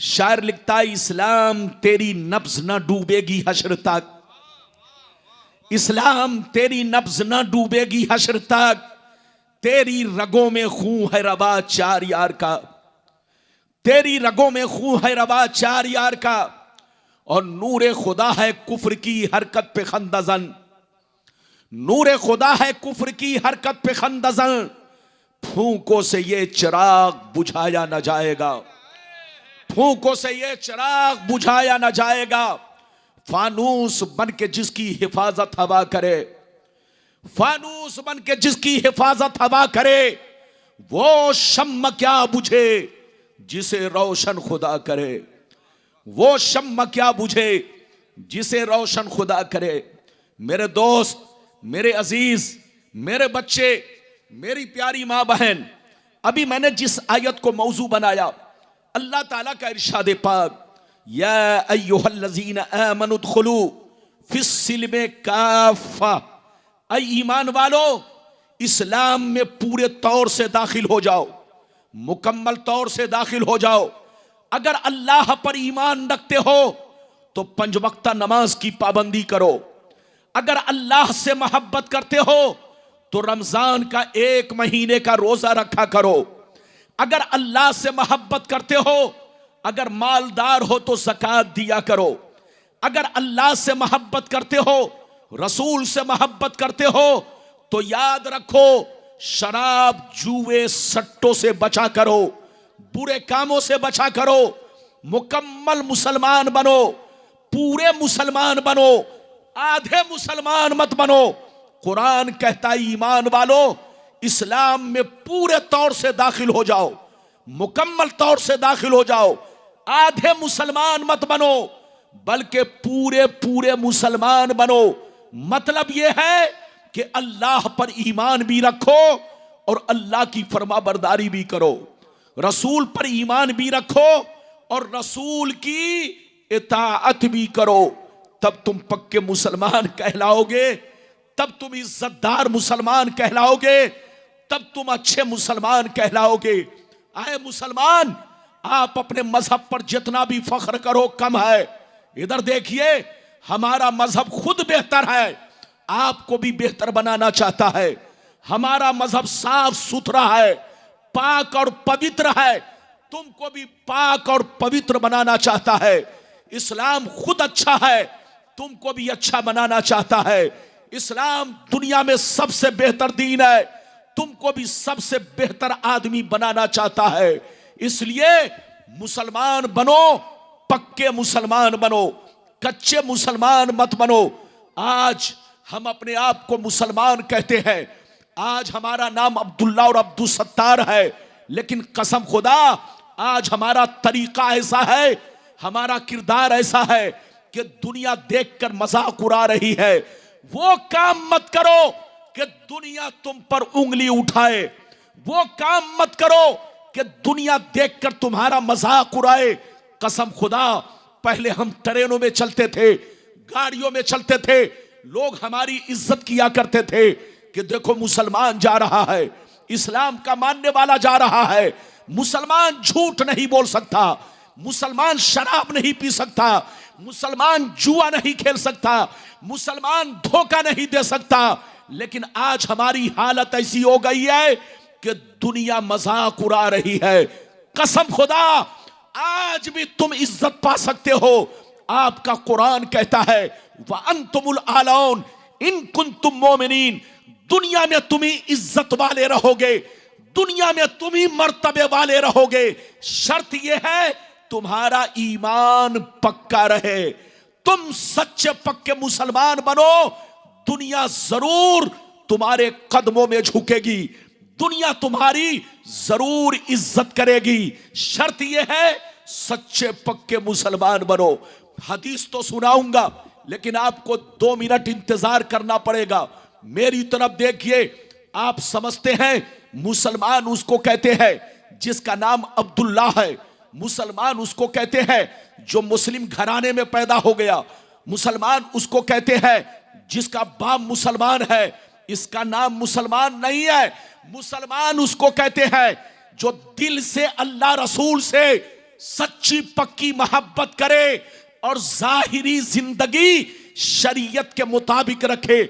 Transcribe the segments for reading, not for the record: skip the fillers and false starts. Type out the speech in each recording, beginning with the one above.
शायर लिखता है, इस्लाम तेरी नब्ज न डूबेगी हश्र तक, इस्लाम तेरी नब्ज न डूबेगी हश्र तक, तेरी रगों में खून है रवा चार यार का, तेरी रगों में खून है रवा चार यार का, और नूरे खुदा है कुफ्र की हरकत पे खंदजन, नूरे खुदा है कुफ्र की हरकत पे खंदजन, फूंकों से ये चिराग बुझाया न जाएगा, फूंकों से ये चिराग बुझाया न जाएगा, फानूस बन के जिसकी हिफाजत हवा करे, फानूस बन के जिसकी हिफाजत हवा करे, वो शम्म क्या बुझे जिसे रोशन खुदा करे, वो शम्म क्या बुझे जिसे रोशन खुदा करे। मेरे दोस्त, मेरे अजीज, मेरे बच्चे, मेरी प्यारी मां बहन, अभी मैंने जिस आयत को मौजू बनाया, अल्लाह ताला का इरशाद पाक, या अय्युहल्लज़ीना आमनु उदखुलू फिस्सिल्मि काफ़ा, ऐ ईमान वालो इस्लाम में पूरे तौर से दाखिल हो जाओ, मुकम्मल तौर से दाखिल हो जाओ। अगर अल्लाह पर ईमान रखते हो तो 5 वक्ता नमाज की पाबंदी करो, अगर अल्लाह से मोहब्बत करते हो तो रमजान का 1 महीने का रोजा रखा करो, अगर अल्लाह से मोहब्बत करते हो, अगर मालदार हो तो ज़कात दिया करो, अगर अल्लाह से मोहब्बत करते हो, रसूल से मोहब्बत करते हो तो याद रखो, शराब जुए सट्टों से बचा करो, बुरे कामों से बचा करो, मुकम्मल मुसलमान बनो, पूरे मुसलमान बनो, आधे मुसलमान मत बनो। कुरान कहता है, ईमान वालो इस्लाम में पूरे तौर से दाखिल हो जाओ, मुकम्मल तौर से दाखिल हो जाओ, आधे मुसलमान मत बनो बल्कि पूरे पूरे मुसलमान बनो। मतलब यह है कि अल्लाह पर ईमान भी रखो और अल्लाह की फरमाबरदारी भी करो, रसूल पर ईमान भी रखो और रसूल की इताअत भी करो, तब तुम पक्के मुसलमान कहलाओगे, तब तुम इज्जतदार मुसलमान कहलाओगे, तब तुम अच्छे मुसलमान कहलाओगे। आए मुसलमान, आप अपने मजहब पर जितना भी फख्र करो कम है। इधर देखिए, हमारा मजहब खुद बेहतर है, आपको भी बेहतर बनाना चाहता है। हमारा मजहब साफ सुथरा है, पाक और पवित्र है, तुमको भी पाक और पवित्र बनाना चाहता है। इस्लाम खुद अच्छा है, तुमको भी अच्छा बनाना चाहता है। इस्लाम दुनिया में सबसे बेहतर दीन है, तुमको भी सबसे बेहतर आदमी बनाना चाहता है। इसलिए मुसलमान बनो, पक्के मुसलमान बनो, कच्चे मुसलमान मत बनो। आज हम अपने आप को मुसलमान कहते हैं, आज हमारा नाम अब्दुल्ला और अब्दुल सत्तार है, लेकिन कसम खुदा आज हमारा तरीका ऐसा है, हमारा किरदार ऐसा है कि दुनिया देखकर मजाक उड़ा रही है। वो काम मत करो कि दुनिया तुम पर उंगली उठाए, वो काम मत करो कि दुनिया देखकर तुम्हारा मजाक उड़ाए। कसम खुदा, पहले हम ट्रेनों में चलते थे, गाड़ियों में चलते थे, लोग हमारी इज्जत किया करते थे कि देखो मुसलमान जा रहा है, इस्लाम का मानने वाला जा रहा है, मुसलमान झूठ नहीं बोल सकता, मुसलमान शराब नहीं पी सकता, मुसलमान जुआ नहीं खेल सकता, मुसलमान धोखा नहीं दे सकता। लेकिन आज हमारी हालत ऐसी हो गई है कि दुनिया मजाक उड़ा रही है। कसम खुदा, आज भी तुम इज्जत पा सकते हो। आपका कुरान कहता है, व अंतुमुल आलौन इन कुंतुम मोमिनीन, दुनिया में तुम ही इज्जत वाले रहोगे, दुनिया में तुम ही मर्तबे वाले रहोगे। शर्त यह है तुम्हारा ईमान पक्का रहे, तुम सच्चे पक्के मुसलमान बनो, दुनिया जरूर तुम्हारे कदमों में झुकेगी, दुनिया तुम्हारी जरूर इज्जत करेगी। शर्त यह है सच्चे पक्के मुसलमान बनो। हदीस तो सुनाऊंगा, लेकिन आपको 2 मिनट इंतजार करना पड़ेगा। मेरी तरफ देखिए, आप समझते हैं मुसलमान उसको कहते हैं जिसका नाम अब्दुल्ला है, मुसलमान उसको कहते हैं जो मुस्लिम घराने में पैदा हो गया, मुसलमान उसको कहते हैं जिसका बाप मुसलमान है, इसका नाम मुसलमान नहीं है। मुसलमान उसको कहते हैं जो दिल से अल्लाह रसूल से सच्ची पक्की मोहब्बत करे और जाहिरी जिंदगी शरीयत के मुताबिक रखे,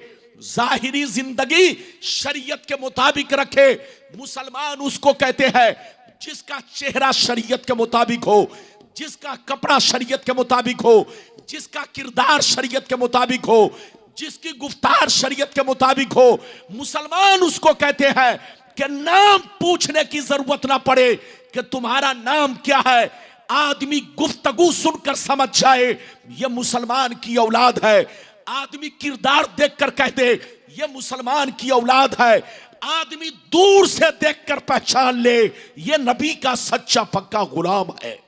जाहिरी जिंदगी शरीयत के मुताबिक रखे। मुसलमान उसको कहते हैं जिसका चेहरा शरीयत के मुताबिक हो, जिसका कपड़ा शरीयत के मुताबिक हो, जिसका किरदार शरीयत के मुताबिक हो, जिसकी गुफ्तार शरीयत के मुताबिक हो। मुसलमान उसको कहते हैं कि नाम पूछने की जरूरत ना पड़े कि तुम्हारा नाम क्या है, आदमी गुफ्तगू सुनकर समझ जाए ये मुसलमान की औलाद है। आदमी किरदार देखकर कह दे ये मुसलमान की औलाद है। आदमी दूर से देखकर पहचान ले ये नबी का सच्चा पक्का गुलाम है।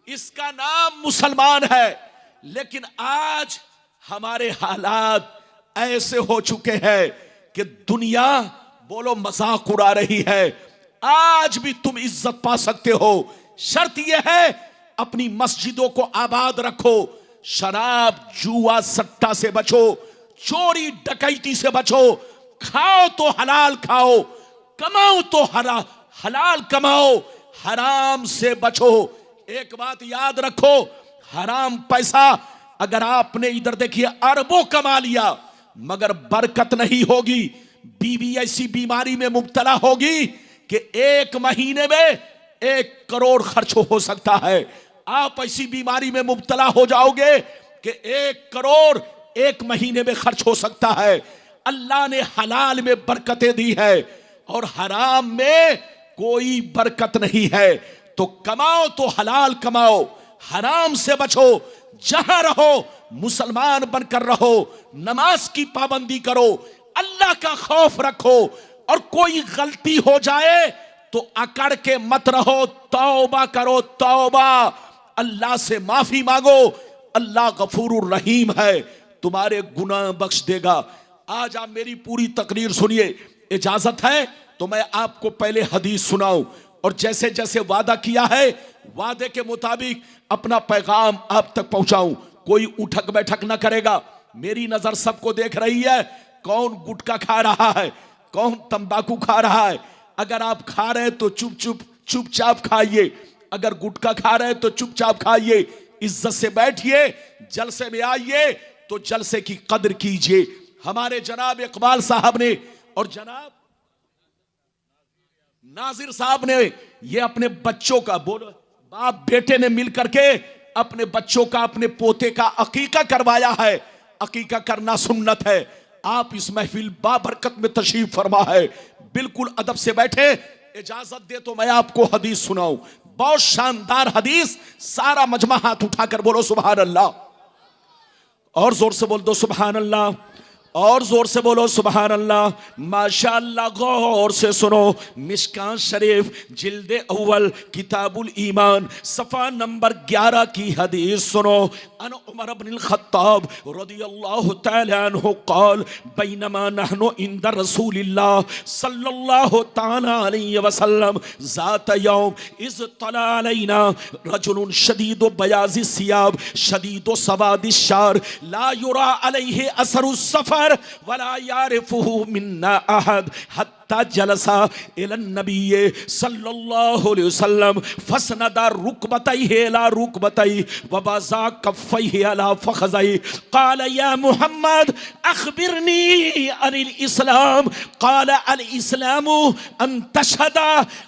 इसका नाम मुसलमान है। लेकिन आज हमारे हालात ऐसे हो चुके हैं कि दुनिया बोलो मजाक उड़ा रही है। आज भी तुम इज्जत पा सकते हो, शर्त यह है अपनी मस्जिदों को आबाद रखो, शराब जुआ सट्टा से बचो, चोरी डकैती से बचो, खाओ तो हलाल खाओ, कमाओ तो हलाल कमाओ, हराम से बचो। एक बात याद रखो, हराम पैसा अगर आपने इधर देखिए अरबों कमा लिया मगर बरकत नहीं होगी। बीवी ऐसी बीमारी में मुब्तला होगी कि 1 महीने में 1 करोड़ खर्च हो सकता है। आप ऐसी बीमारी में मुब्तला हो जाओगे कि 1 करोड़ 1 महीने में खर्च हो सकता है। अल्लाह ने हलाल में बरकतें दी है और हराम में कोई बरकत नहीं है। तो कमाओ तो हलाल कमाओ, हराम से बचो। जहां रहो मुसलमान बनकर रहो, नमाज की पाबंदी करो, अल्लाह का खौफ रखो और कोई गलती हो जाए तो अकड़ के मत रहो, तौबा करो, तौबा, अल्लाह से माफी मांगो। अल्लाह गफूरुर रहीम है, तुम्हारे गुनाह बख्श देगा। आज आप मेरी पूरी तकरीर सुनिए, इजाजत है तो मैं आपको पहले हदीस सुनाऊं और जैसे जैसे वादा किया है वादे के मुताबिक अपना पैगाम आप तक पहुंचाऊं। कोई उठक बैठक ना करेगा। मेरी नजर सबको देख रही है, कौन गुटखा खा रहा है, कौन तंबाकू खा रहा है। अगर आप खा रहे हैं तो चुपचाप खाइए, अगर गुटखा खा रहे हैं तो चुपचाप खाइए। इज्जत से बैठिए, जलसे में आइए तो जलसे की कदर कीजिए। हमारे जनाब इकबाल साहब ने और जनाब नाजिर साहब ने ये अपने बच्चों का बोलो बाप बेटे ने मिलकर के अपने बच्चों का, अपने पोते का अकीका करवाया है। अकीका करना सुन्नत है। आप इस महफिल बाबरकत में तशरीफ फरमा है, बिल्कुल अदब से बैठे। इजाजत दे तो मैं आपको हदीस सुनाऊं, बहुत शानदार हदीस। सारा मजमा हाथ उठाकर बोलो सुभान अल्लाह, और जोर से बोल दो सुभान अल्लाह, और जोर से बोलो सुभान अल्लाह। माशाअल्लाह, गौर से सुनो। मिशकात शरीफ जिल्दे अव्वल किताबुल ईमान सफ़ा नंबर 11 की हदीस सुनो। अन उमर इब्नुल खत्ताब रदियल्लाहु तआला अन्हु क़ाल बैनमा नहनु इंद रसूलिल्लाह सल्लल्लाहु तआला अलैहि वसल्लम ज़ात यौम इज़ तला अलैना रजुलुन शदीदु बयाज़ि सियाब शदीदु सवादि शार ला युरा अलैहि असरुस सफर वला यारिफुहु मिन्ना अहद हत्ता जलसा इलन नबी सल्लल्लाहु अलैहि वसल्लम फसनदा रुकबतैहि इला रुकबतैहि व बज़ा कफ़ैहि अला फ़ख़ज़ैहि क़ाल या मुहम्मद अख़बिरनी अनिल इस्लाम क़ाल अल इस्लामु अन तशहदा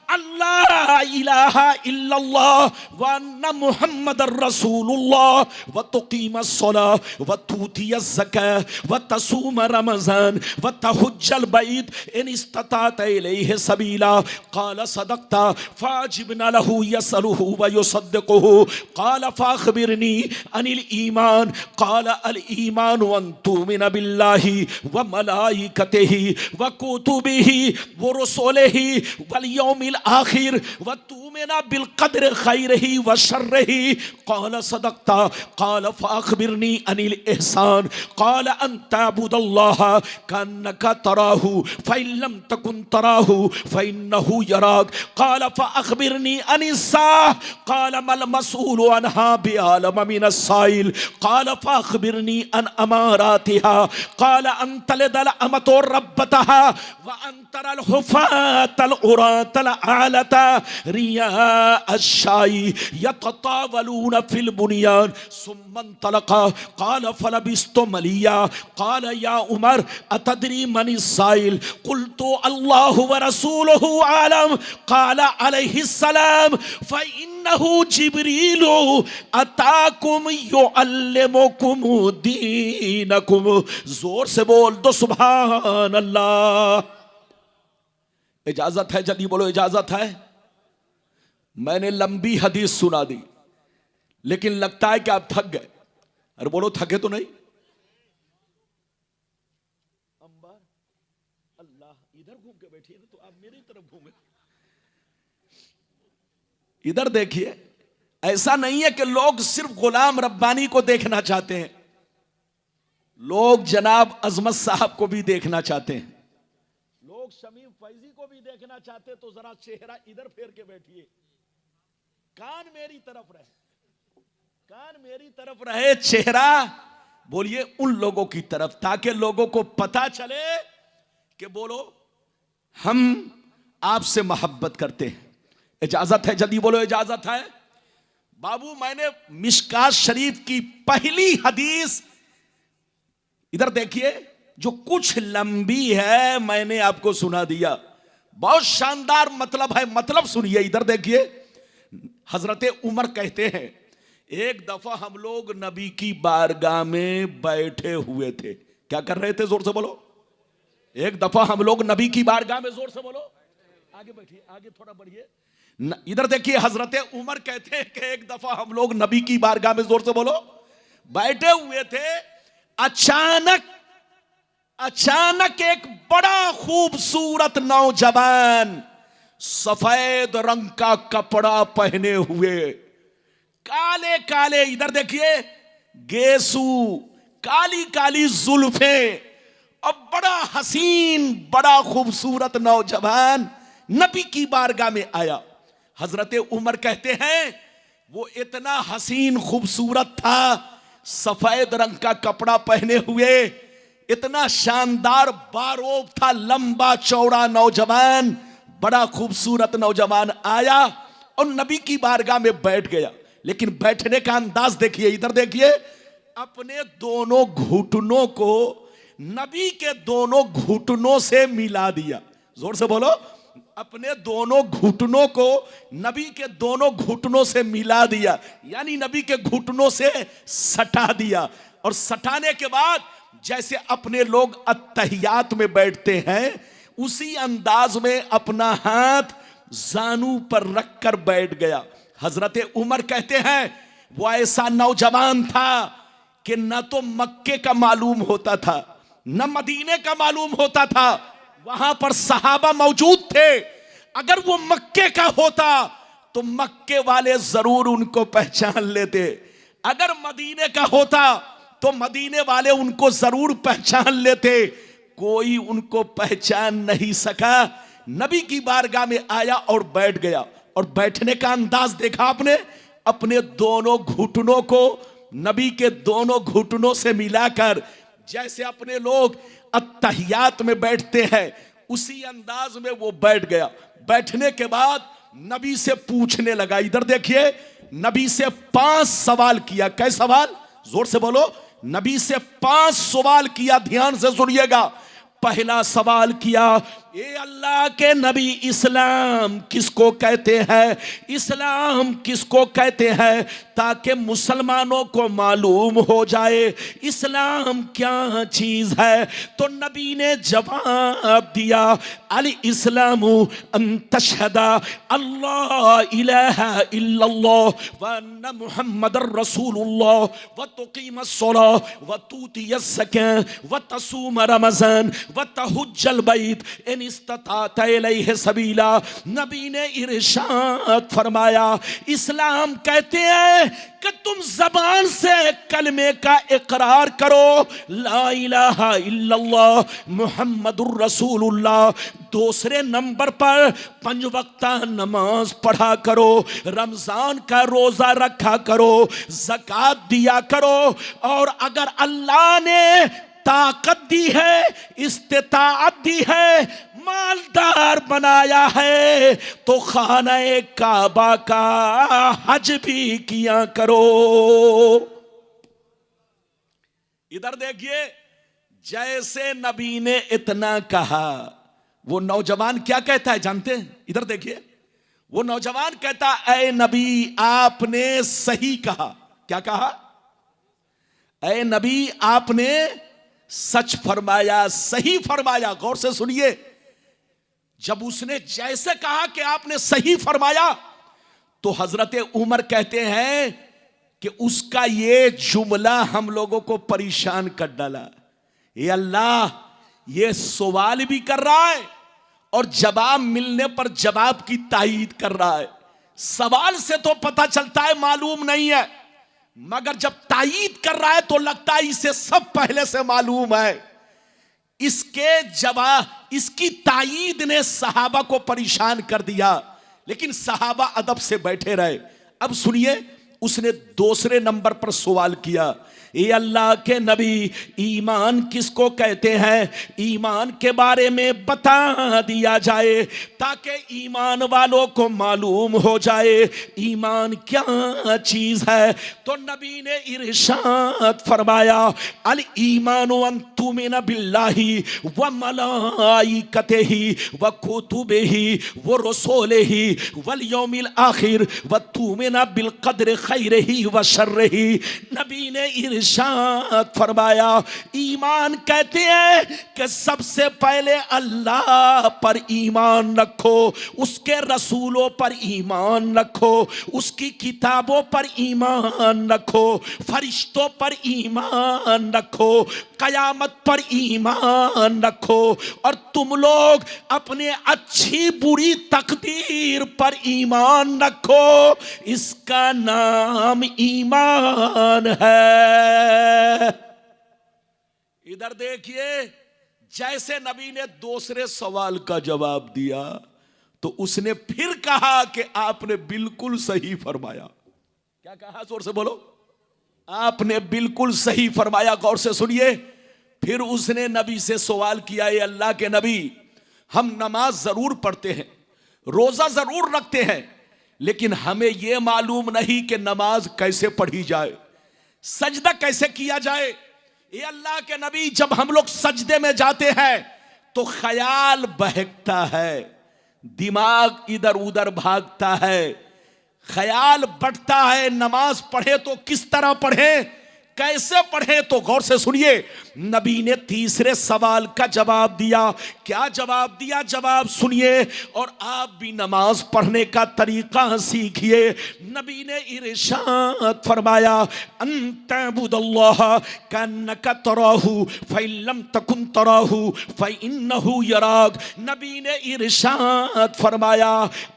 अल्ला इलाहा इल्लल्लाह व अन्ना मुहम्मदर रसूलुल्लाह व तुक़ीमस सलाह व तूतियज़ ज़काह व तसूम रमज़ान व तहुज्जल बैत इन इस्तताअत इलैहि सबीला क़ाल सदक़ता फ़ाजिबना लहु यसअलुहु व युसद्दिक़ुहु क़ाल फ़अख़बिरनी अनिल ईमान क़ाल अल ईमान अन तुमिना बिल्लाहि व मलाइकतिहि व कुतुबिहि व रुसुलिहि वल यौमिल आखिर व तुमिना बिल क़द्रि खैरिहि व शर्रिहि क़ाल सदक़ता क़ाल फ़अख़बिरनी अनिल इहसान क़ाल अन तअबुदल्लाह कअन्नका तराहु फ़इन लम तकुन तराहु फ़इन्नहु यराक क़ाल फ़अख़बिरनी अनिस्साअह क़ाल मल मसऊलु अन्हा बिअअलम मिनस साइल क़ाल फ़अख़बिरनी अन अमारातिहा क़ाल अन तलिदल अमतु रब्बतहा व अन तरल हुफ़ातल उरातल आलता रिया अश्शाई यततावलून फिल बुनियान सुम्मन तलका क़ाल फलबिस्तु मलिया क़ाल या उमर अतदरी मनि साइल क़ुल्तु अल्लाहु व रसूलुहु आलम क़ाल अलैहिस्सलाम फ़इन्नहु जिब्रीलु अताकुम युअल्लिमुकुम दीनकुम। जोर से बोल दो सुभान अल्लाह। इजाजत है? जल्दी बोलो, इजाजत है? मैंने लंबी हदीस सुना दी, लेकिन लगता है कि आप थक गए। अरे बोलो, थके तो नहीं? अंबर अल्लाह, इधर घूम के बैठिए ना, तो आप मेरी तरफ घूमे। इधर देखिए, ऐसा नहीं है कि लोग सिर्फ गुलाम रब्बानी को देखना चाहते हैं, लोग जनाब अजमत साहब को भी देखना चाहते हैं, लोग शमीम फैजी को भी देखना चाहते। तो जरा चेहरा इधर फेर के बैठिए, कान मेरी तरफ रहे, कान मेरी तरफ रहे, चेहरा बोलिए उन लोगों की तरफ, ताकि लोगों को पता चले कि बोलो हम आपसे मोहब्बत करते हैं। इजाजत है? जल्दी बोलो, इजाजत है? बाबू, मैंने मिशकात शरीफ की पहली हदीस इधर देखिए, जो कुछ लंबी है मैंने आपको सुना दिया, बहुत शानदार मतलब है। मतलब सुनिए, इधर देखिए। हजरत उमर कहते हैं, एक दफा हम लोग नबी की बारगाह में बैठे हुए थे। क्या कर रहे थे? जोर से बोलो। एक दफा हम लोग नबी की बारगाह में, जोर से बोलो, आगे बैठिए, आगे थोड़ा बढ़िए। इधर देखिए, हजरत उमर कहते हैं कि एक दफा हम लोग नबी की बारगाह में, जोर से बोलो, बैठे हुए थे। अचानक एक बड़ा खूबसूरत नौजवान सफेद रंग का कपड़ा पहने हुए, काले काले, इधर देखिए, गेसू, काली काली जुल्फे, और बड़ा हसीन, बड़ा खूबसूरत नौजवान नबी की बारगाह में आया। हजरत उमर कहते हैं, वो इतना हसीन खूबसूरत था, सफेद रंग का कपड़ा पहने हुए, इतना शानदार बारोब था, लंबा चौड़ा नौजवान, बड़ा खूबसूरत नौजवान आया और नबी की बारगाह में बैठ गया। लेकिन बैठने का अंदाज देखिए, इधर देखिए, अपने दोनों घुटनों को नबी के दोनों घुटनों से मिला दिया। जोर से बोलो, अपने दोनों घुटनों को नबी के दोनों घुटनों से मिला दिया, यानी नबी के घुटनों से सटा दिया। और सटाने के बाद जैसे अपने लोग अत्तहियात में बैठते हैं, उसी अंदाज में अपना हाथ जानू पर रखकर बैठ गया। हजरत उमर कहते हैं, वो ऐसा नौजवान था कि न तो मक्के का मालूम होता था, न मदीने का मालूम होता था। वहां पर सहाबा मौजूद थे, अगर वो मक्के का होता तो मक्के वाले जरूर उनको पहचान लेते, अगर मदीने का होता तो मदीने वाले उनको जरूर पहचान लेते। कोई उनको पहचान नहीं सका। नबी की बारगाह में आया और बैठ गया, और बैठने का अंदाज देखा आपने, अपने दोनों घुटनों को नबी के दोनों घुटनों से मिलाकर, जैसे अपने लोग अत्तहियात में बैठते हैं, उसी अंदाज में वो बैठ गया। बैठने के बाद नबी से पूछने लगा, इधर देखिए, नबी से 5 सवाल किया। कै सवाल? जोर से बोलो। नबी से 5 सवाल किया, ध्यान से सुनिएगा। पहला सवाल किया, ए अल्लाह के नबी, इस्लाम किसको कहते हैं? इस्लाम किसको कहते हैं, ताकि मुसलमानों को मालूम हो जाए इस्लाम क्या चीज है। तो नबी ने जवाब दिया, अल इस्लामु अन तशहदा अल्लाह इलाहा इल्लल्लाह व अन्ना मुहम्मदर रसूलुल्लाह व तुकीमस सलाह व तुतियस ज़कात व तसूम रमज़ान व तहुज्जल बैत इन इस्तताअत इलैहि सबीला। नबी ने इरशाद फरमाया, इस्लाम कहते हैं कि तुम जबान से कलमे का इकरार करो, ला इलाहा इल्लल्लाह मुहम्मदुर रसूलुल्लाह। दूसरे नंबर पर 5 वक्ता नमाज पढ़ा करो, रमजान का रोजा रखा करो, ज़कात दिया करो, और अगर अल्लाह ने ताकत दी है, इस्तिताअत दी है, मालदार बनाया है, तो खाने काबा का हज भी किया करो। इधर देखिए, जैसे नबी ने इतना कहा, वो नौजवान क्या कहता है जानते हैं? इधर देखिए, वो नौजवान कहता, ऐ नबी आपने सही कहा। क्या कहा? ऐ नबी आपने सच फरमाया, सही फरमाया। गौर से सुनिए, जब उसने जैसे कहा कि आपने सही फरमाया, तो हजरत उमर कहते हैं कि उसका ये जुमला हम लोगों को परेशान कर डाला। ये अल्लाह, ये सवाल भी कर रहा है और जवाब मिलने पर जवाब की तायीद कर रहा है। सवाल से तो पता चलता है मालूम नहीं है, मगर जब तायीद कर रहा है तो लगता है इसे सब पहले से मालूम है। इसके जवाब, इसकी तायीद ने सहाबा को परेशान कर दिया, लेकिन सहाबा अदब से बैठे रहे। अब सुनिए, उसने दूसरे नंबर पर सवाल किया, ये अल्लाह के नबी, ईमान किसको कहते हैं? ईमान के बारे में बता दिया जाए ताकि ईमान वालों को मालूम हो जाए ईमान क्या चीज है। तो नबी ने इरशाद फरमाया, अल ईमान अन तुमिना बिल्लाहि व मलाइकतिही व कुतुबिही व रसूलिही वल यौमिल आखिर व तुमिना बिल कद्र खैरिही व शर्रिही। नबी ने इरशाद फरमाया, ईमान कहते हैं कि सबसे पहले अल्लाह पर ईमान रखो, उसके रसूलों पर ईमान रखो, उसकी किताबों पर ईमान रखो, फरिश्तों पर ईमान रखो, कयामत पर ईमान रखो, और तुम लोग अपने अच्छी बुरी तकदीर पर ईमान रखो। इसका नाम ईमान है। इधर देखिए, जैसे नबी ने दूसरे सवाल का जवाब दिया तो उसने फिर कहा कि आपने बिल्कुल सही फरमाया। क्या कहा? जोर से बोलो। आपने बिल्कुल सही फरमाया। गौर से सुनिए, फिर उसने नबी से सवाल किया, ये अल्लाह के नबी, हम नमाज जरूर पढ़ते हैं, रोजा जरूर रखते हैं, लेकिन हमें यह मालूम नहीं कि नमाज कैसे पढ़ी जाए, सजदा कैसे किया जाए। ये अल्लाह के नबी, जब हम लोग सजदे में जाते हैं तो ख्याल बहकता है, दिमाग इधर उधर भागता है, ख्याल बढ़ता है। नमाज पढ़े तो किस तरह पढ़े, कैसे पढ़े? तो गौर से सुनिए, नबी ने तीसरे सवाल का जवाब दिया। क्या जवाब दिया? जवाब सुनिए और आप भी नमाज पढ़ने का तरीका सीखिए। नबी ने इरशाद फरमाया, अंतअबुदल्लाह कन्नका तराहु फइल्लम तकुन तराहु फइन्नहु यराक। नबी ने इरशाद फरमाया,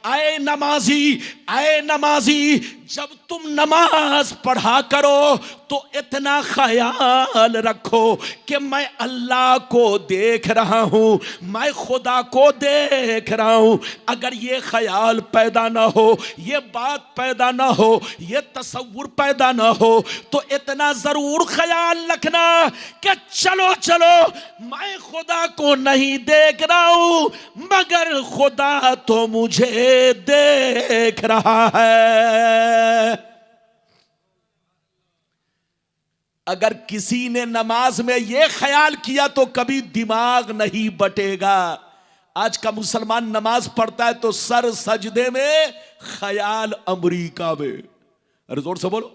ऐ नमाजी, ऐ नमाजी, जब तुम नमाज पढ़ा करो तो इतना ख्याल रखो कि मैं अल्लाह को देख रहा हूं, मैं खुदा को देख रहा हूं। अगर ये ख्याल पैदा ना हो, ये बात पैदा ना हो, ये तसव्वुर पैदा ना हो, तो इतना जरूर ख्याल रखना कि चलो चलो, मैं खुदा को नहीं देख रहा हूं, मगर खुदा तो मुझे देख रहा है। अगर किसी ने नमाज में यह ख्याल किया तो कभी दिमाग नहीं बटेगा। आज का मुसलमान नमाज पढ़ता है तो सर सजदे में, ख्याल अमेरिका में। अरे जोर से बोलो।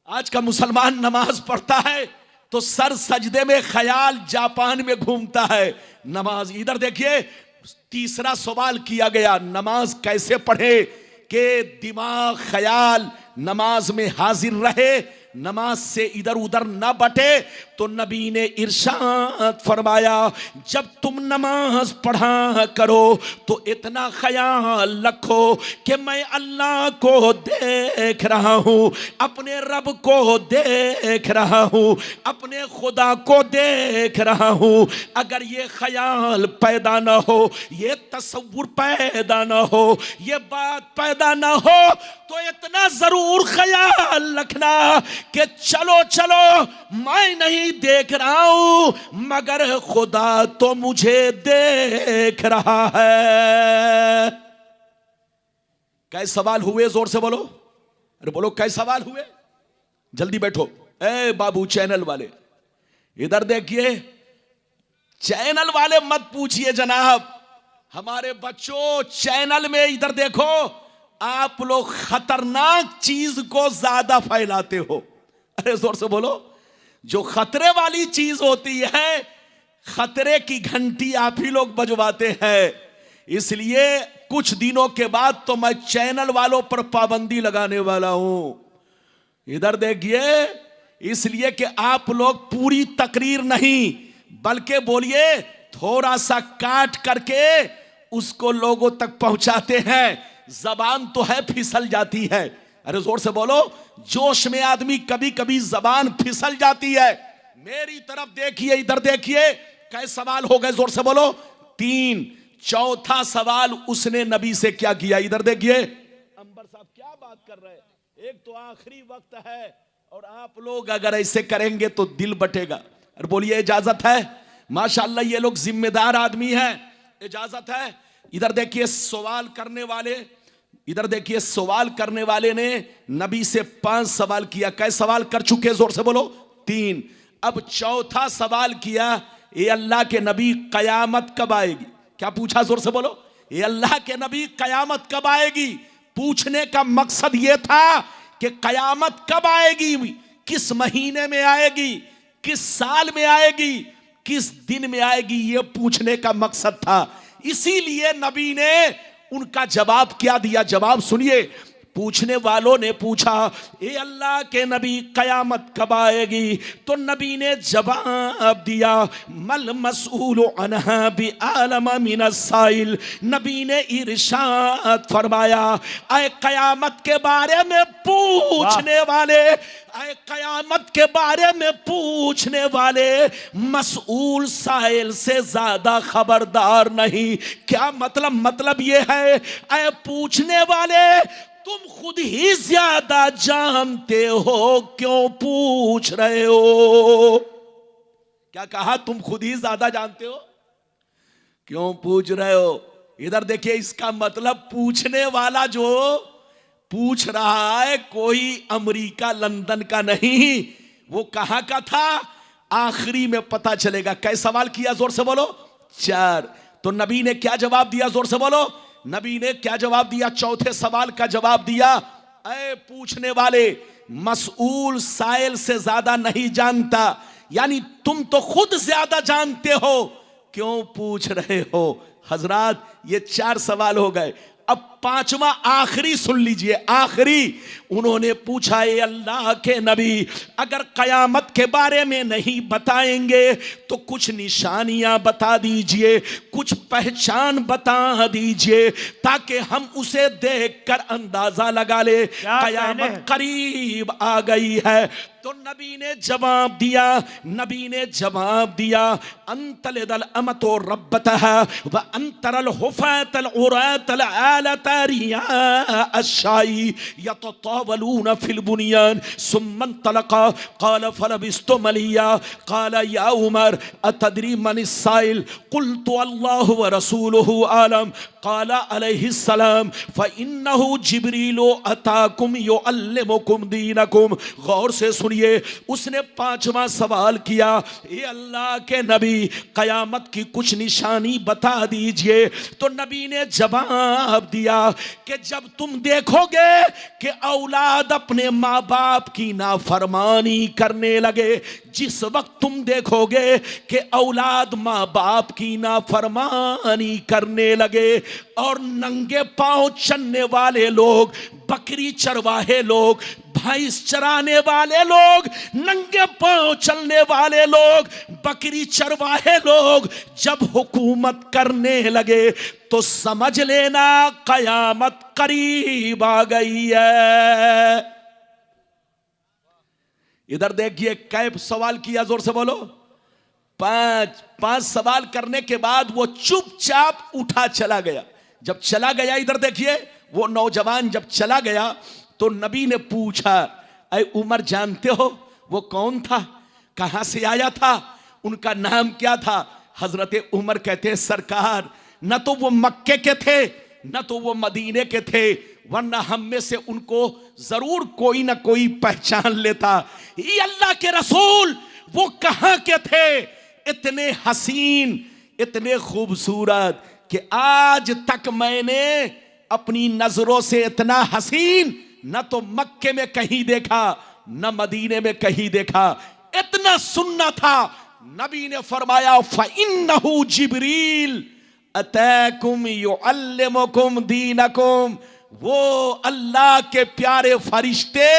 आज का मुसलमान नमाज पढ़ता है तो सर सजदे में, ख्याल जापान में घूमता है। नमाज, इधर देखिए, तीसरा सवाल किया गया, नमाज कैसे पढ़े कि दिमाग, ख्याल नमाज में हाजिर रहे, नमाज से इधर उधर ना बटे। तो नबी ने इरशाद फरमाया, जब तुम नमाज पढ़ा करो तो इतना ख्याल रखो कि मैं अल्लाह को देख रहा हूं, अपने रब को देख रहा हूं, अपने खुदा को देख रहा हूं। अगर ये ख्याल पैदा ना हो, ये तसव्वुर पैदा ना हो, ये बात पैदा ना हो, तो इतना जरूर ख्याल रखना कि चलो चलो, मैं नहीं देख रहा हूं मगर खुदा तो मुझे देख रहा है। कैसे सवाल हुए? जोर से बोलो, अरे बोलो कैसे सवाल हुए? जल्दी बैठो। ए बाबू चैनल वाले इधर देखिए, चैनल वाले मत पूछिए जनाब, हमारे बच्चों चैनल में इधर देखो, आप लोग खतरनाक चीज को ज्यादा फैलाते हो। अरे जोर से बोलो, जो खतरे वाली चीज होती है खतरे की घंटी आप ही लोग बजवाते हैं। इसलिए कुछ दिनों के बाद तो मैं चैनल वालों पर पाबंदी लगाने वाला हूं। इधर देखिए, इसलिए कि आप लोग पूरी तकरीर नहीं बल्कि बोलिए थोड़ा सा काट करके उसको लोगों तक पहुंचाते हैं। जबान तो है फिसल जाती है। अरे जोर से बोलो, जोश में आदमी कभी कभी जबान फिसल जाती है। मेरी तरफ देखिए, इधर देखिए, कैसे सवाल हो गए? जोर से बोलो। 3। चौथा सवाल उसने नबी से क्या किया? इधर देखिए। अंबर साहब क्या बात कर रहे हैं? एक तो आखिरी वक्त है और आप लोग अगर ऐसे करेंगे तो दिल बटेगा। और बोलिए इजाजत है? माशाअल्लाह ये लोग जिम्मेदार आदमी हैं, इजाजत है। इधर देखिए सवाल करने वाले, इधर देखिए सवाल करने वाले ने नबी से 5 सवाल किया। कैसे सवाल कर चुके? जोर से बोलो। 3। अब चौथा सवाल किया, ये अल्लाह के नबी कयामत कब आएगी? क्या पूछा? जोर से बोलो। ये अल्लाह के नबी कयामत कब आएगी? पूछने का मकसद यह था कि कयामत कब आएगी, किस महीने में आएगी, किस साल में आएगी, किस दिन में आएगी, यह पूछने का मकसद था। इसीलिए नबी ने उनका जवाब क्या दिया? जवाब सुनिए। पूछने वालों ने पूछा, ए अल्लाह के नबी कयामत कब आएगी? तो नबी ने जवाब दिया, मल मसऊलु अन्हा बिआलम मिनस साइल। नबी ने इरशाद फरमाया, आए कयामत के बारे में पूछने वाले, आए कयामत के बारे में पूछने वाले मसऊल साइल से ज्यादा खबरदार नहीं। क्या मतलब? मतलब ये है, आए पूछने वाले तुम खुद ही ज्यादा जानते हो, क्यों पूछ रहे हो? क्या कहा? तुम खुद ही ज्यादा जानते हो, क्यों पूछ रहे हो? इधर देखिए, इसका मतलब पूछने वाला जो पूछ रहा है कोई अमेरिका लंदन का नहीं, वो कहां का था आखिरी में पता चलेगा। कैसे सवाल किया? जोर से बोलो। 4। तो नबी ने क्या जवाब दिया? जोर से बोलो। नबी ने क्या जवाब दिया? चौथे सवाल का जवाब दिया, ऐ पूछने वाले, मसऊल साइल से ज्यादा नहीं जानता, यानी तुम तो खुद ज्यादा जानते हो, क्यों पूछ रहे हो? हजरात ये 4 सवाल हो गए। अब 5वां आखिरी सुन लीजिए। आखिरी उन्होंने पूछा, ये अल्लाह के नबी अगर कयामत के बारे में नहीं बताएंगे तो कुछ निशानियां बता दीजिए, कुछ पहचान बता दीजिए ताकि हम उसे देखकर अंदाजा लगा ले कयामत करीब आ गई है। तो नबी ने जवाब दिया, नबी ने जवाब दिया, अंतलदल अमतो रब्बतहा व अंतरल हुफातल उरातल आलतारिया अशाई यततावलून फिल बुनियान सुम्मन तलका क़ाल फलबिस्तु मलिया क़ाल या उमर अतदरी मन साइल क़ुल्तु अल्लाहु व रसूलुहु आलम क़ाल अलैहिस्सलाम फ़इन्नहु जिब्रीलु अताकुम युअल्लिमुकुम दीनकुम। गौर से सुनिए, उसने 5वां सवाल किया, ये अल्लाह के नबी कयामत की कुछ निशानी बता दीजिए। तो नबी ने जवाब दिया कि जब तुम देखोगे कि औलाद अपने माँ बाप की नाफरमानी करने लगे, जिस वक्त तुम देखोगे कि औलाद माँ बाप की नाफरमानी करने लगे और नंगे पांव चलने वाले लोग, बकरी चरवाहे लोग, भैंस चराने वाले लोग, नंगे पांव चलने वाले लोग, बकरी चरवाहे लोग जब हुकूमत करने लगे तो समझ लेना कयामत करीब आ गई है। इधर देखिए कैब सवाल किया, जोर से बोलो। 5 सवाल करने के बाद वो चुपचाप उठा चला गया। जब चला गया, इधर देखिए, वो नौजवान जब चला गया तो नबी ने पूछा, ऐ उमर जानते हो वो कौन था, कहां से आया था, उनका नाम क्या था? हजरत उमर कहते हैं सरकार न तो वो मक्के के थे न तो वो मदीने के थे, वरना हम में से उनको जरूर कोई ना कोई पहचान लेता। ये अल्लाह के रसूल वो कहां के थे, इतने हसीन इतने खूबसूरत कि आज तक मैंने अपनी नजरों से इतना हसीन न तो मक्के में कहीं देखा न मदीने में कहीं देखा। इतना सुनना था, नबी ने फरमाया फ़इन्नहु जिब्रील अतैकुम युअल्लिमुकुम दीनकुम, वो अल्लाह के प्यारे फरिश्ते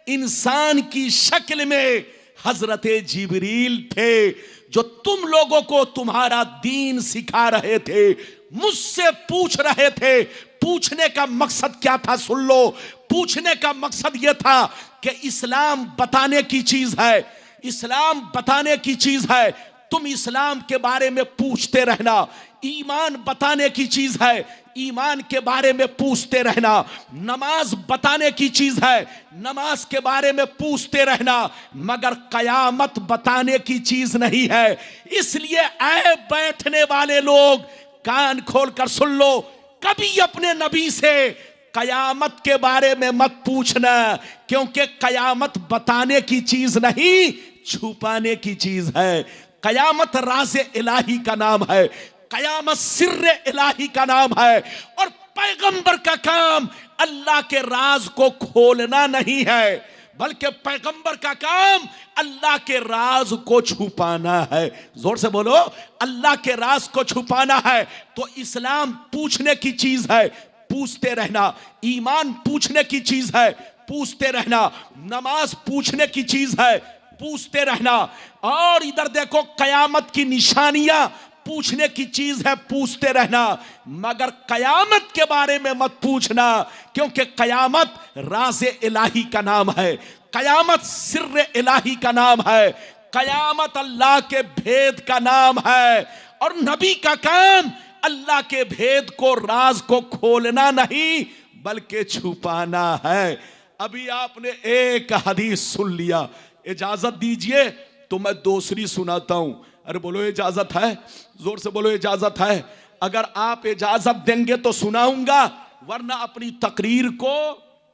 इंसान की शक्ल में हजरते जिब्रील थे जो तुम लोगों को तुम्हारा दीन सिखा रहे थे, मुझसे पूछ रहे थे। पूछने का मकसद क्या था सुन लो, पूछने का मकसद यह था कि इस्लाम बताने की चीज है, इस्लाम बताने की चीज है, तुम इस्लाम के बारे में पूछते रहना। ईमान बताने की चीज है, ईमान के बारे में पूछते रहना। नमाज बताने की चीज है, नमाज के बारे में पूछते रहना। मगर कयामत बताने की चीज नहीं है। इसलिए आए बैठने वाले लोग कान खोलकर सुन लो, कभी अपने नबी से कयामत के बारे में मत पूछना, क्योंकि कयामत बताने की चीज नहीं, छुपाने की चीज है। कयामत राज़ इलाही का नाम है, कयामत सिर्र इलाही का नाम है, और पैगंबर का काम अल्लाह के राज को खोलना नहीं है, बल्कि पैगंबर का काम अल्लाह के राज को छुपाना है। जोर से बोलो, अल्लाह के राज को छुपाना है। तो इस्लाम पूछने की चीज है, पूछते रहना। ईमान पूछने की चीज है, पूछते रहना। नमाज पूछने की चीज है, पूछते रहना। और इधर देखो, कयामत की निशानियां पूछने की चीज है, पूछते रहना। मगर कयामत के बारे में मत पूछना, क्योंकि कयामत राज़े इलाही का नाम है, कयामत सिर्र इलाही का नाम है, कयामत अल्लाह के भेद का नाम है। और नबी का काम अल्लाह के भेद को, राज को खोलना नहीं बल्कि छुपाना है। अभी आपने एक हदीस सुन लिया, इजाजत दीजिए तो मैं दूसरी सुनाता हूं। अरे बोलो इजाजत है, जोर से बोलो इजाजत है। अगर आप इजाजत देंगे तो सुनाऊंगा, वरना अपनी तकरीर को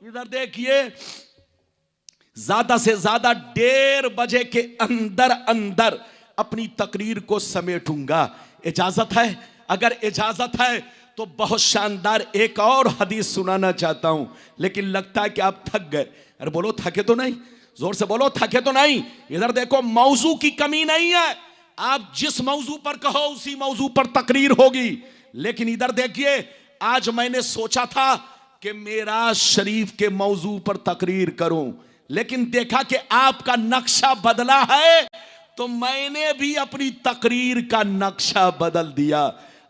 इधर देखिए, ज्यादा से ज्यादा 1:30 बजे के अंदर अंदर अपनी तकरीर को समेटूंगा। इजाजत है? अगर इजाजत है तो बहुत शानदार एक और हदीस सुनाना चाहता हूं, लेकिन लगता है कि आप थक गए। अरे बोलो थके तो नहीं, जोर से बोलो थके तो नहीं। इधर देखो, मौजू की कमी नहीं है, आप जिस मौजू पर कहो उसी मौजू पर तकरीर होगी। लेकिन इधर देखिए, आज मैंने सोचा था कि मेराज शरीफ के मौजू पर तकरीर करूं, लेकिन देखा कि आपका नक्शा बदला है, तो मैंने भी अपनी तकरीर का नक्शा बदल दिया।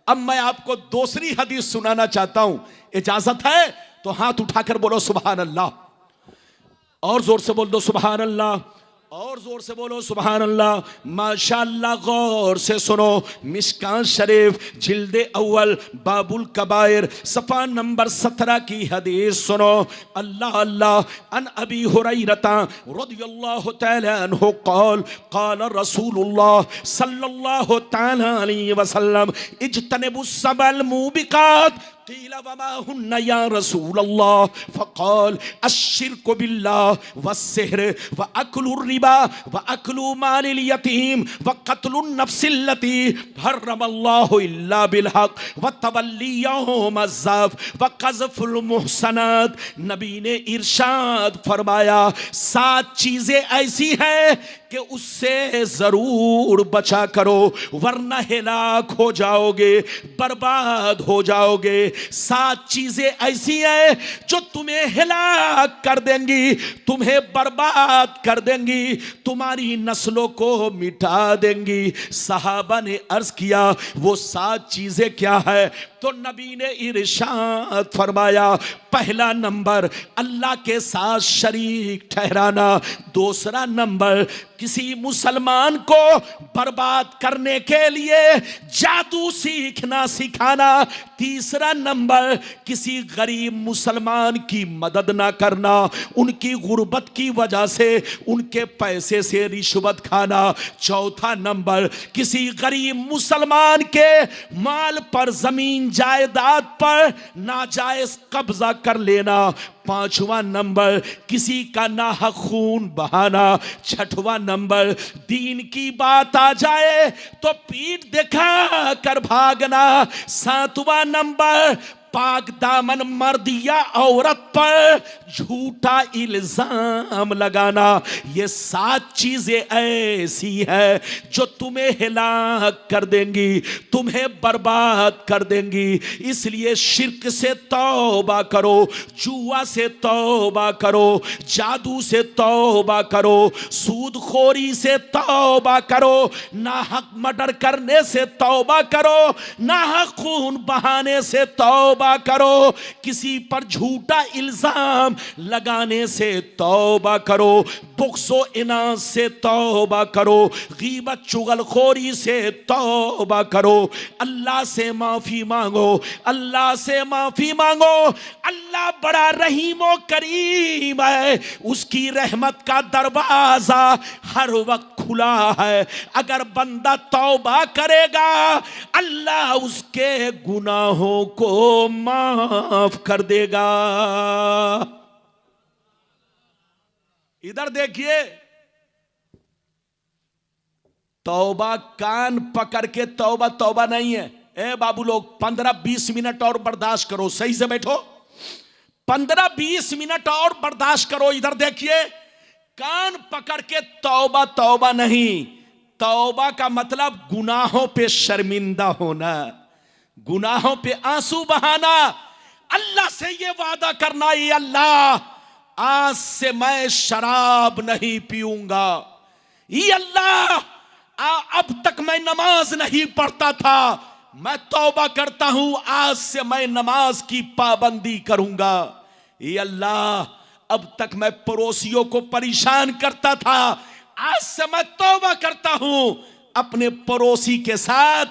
अब मैं आपको दूसरी हदीस सुनाना चाहता हूं, इजाजत है तो हाथ उठाकर बोलो सुभान अल्लाह, और जोर से बोल दो सुभान अल्लाह, और जोर से बोलो सुभान अल्लाह। माशाअल्लाह, गौर से सुनो, मिशकात शरीफ जिल्दे अव्वल बाबुल कबायर सफा नंबर 17 की हदीस सुनो। अल्लाह अल्लाह, अन अबी हुरैरता रदियल्लाहु तआला अन्हु क़ाल क़ाल रसूलुल्लाह सल्लल्लाहु तआला अलैहि वसल्लम इज्तनिबुस सबल मूबिकात क़ील वमा हुन्ना या रसूलल्लाह फ़क़ाल अश्शिर्कु बिल्लाह वस्सिह्र व अक्लुर रिबा व अक्लु मालिल यतीम व क़त्लुन नफ्सिल्लती हर्रमल्लाहु इल्ला बिलहक़ व तवल्ली यौमज़ ज़फ़ व क़ज़फ़ुल मुहसनात। नबी ने इरशाद फरमाया, 7 चीजें ऐसी हैं कि उससे जरूर बचा करो, वरना हिलाक हो जाओगे, बर्बाद हो जाओगे। 7 चीजें ऐसी हैं जो तुम्हें हिलाक कर देंगी, तुम्हें बर्बाद कर देंगी, तुम्हारी नस्लों को मिटा देंगी। सहाबा ने अर्ज किया, वो 7 चीजें क्या है? तो नबी ने इरशाद फरमाया, पहला नंबर अल्लाह के साथ शरीक ठहराना, दूसरा नंबर किसी मुसलमान को बर्बाद करने के लिए जादू सीखना सिखाना, तीसरा नंबर किसी गरीब मुसलमान की मदद ना करना, उनकी गुर्बत की वजह से उनके पैसे से रिश्वत खाना, चौथा नंबर किसी गरीब मुसलमान के माल पर, जमीन जायदाद पर नाजायज कब्जा कर लेना, पांचवा नंबर किसी का नाहक खून बहाना, छठवां नंबर दीन की बात आ जाए तो पीठ दिखा कर भागना, सातवां नंबर पाक दामन मर्द या औरत पर झूठा इल्जाम लगाना। ये 7 चीजें ऐसी है जो तुम्हें हिलाक कर देंगी, तुम्हें बर्बाद कर देंगी। इसलिए शिर्क से तौबा करो, जुआ से तौबा करो, जादू से तौबा करो, सूदखोरी से तौबा करो, नाहक मर्डर करने से तौबा करो, नाहक खून बहाने से तौबा करो, किसी पर झूठा इल्जाम लगाने से तौबा करो, बुग़्ज़ो इनास से तौबा करो, गीबत चुगलखोरी से तौबा करो, अल्लाह से माफी मांगो, अल्लाह से माफी मांगो। अल्लाह बड़ा रहीम व करीम है, उसकी रहमत का दरवाजा हर वक्त खुला है। अगर बंदा तौबा करेगा अल्लाह उसके गुनाहों को माफ कर देगा। इधर देखिए, तौबा कान पकड़ के तौबा तौबा नहीं है। ए बाबू लोग 15-20 मिनट और बर्दाश्त करो, सही से बैठो, 15-20 मिनट और बर्दाश्त करो। इधर देखिए, कान पकड़ के तौबा तौबा नहीं, तौबा का मतलब गुनाहों पे शर्मिंदा होना, गुनाहों पे आंसू बहाना, अल्लाह से ये वादा करना, ये अल्लाह आज से मैं शराब नहीं पीऊंगा, ये अल्लाह अब तक मैं नमाज नहीं पढ़ता था, मैं तौबा करता हूं आज से मैं नमाज की पाबंदी करूंगा, ये अल्लाह अब तक मैं पड़ोसियों को परेशान करता था, आज से मैं तौबा करता हूं अपने पड़ोसी के साथ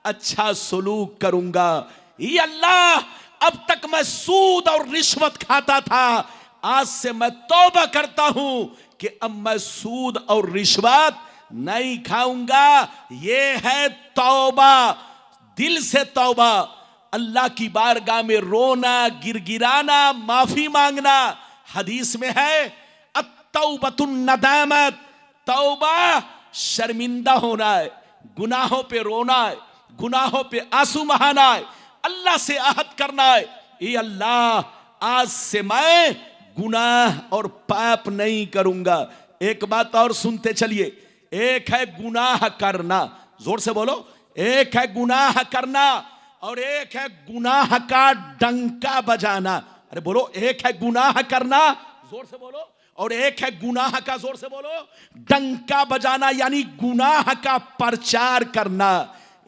अच्छा सलूक करूंगा, ये अल्लाह अब तक मैं सूद और रिश्वत खाता था, आज से मैं तौबा करता हूं कि अब मैं सूद और रिश्वत नहीं खाऊंगा। ये है तौबा, दिल से तौबा, अल्लाह की बारगाह में रोना, गिरगिराना, माफी मांगना। हदीस में है अत्तौबतुन नदामत, तौबा शर्मिंदा होना है, गुनाहों पे रोना है, गुनाहों पे आंसू बहाना है, अल्लाह से आहद करना है, ये अल्लाह आज से मैं गुनाह और पाप नहीं करूंगा। एक बात और सुनते चलिए, एक है गुनाह करना, जोर से बोलो, एक है गुनाह करना और एक है गुनाह का डंका बजाना। अरे बोलो, एक है गुनाह करना, जोर से बोलो, और एक है गुनाह का, जोर से बोलो, डंका बजाना, यानी गुनाह का प्रचार करना,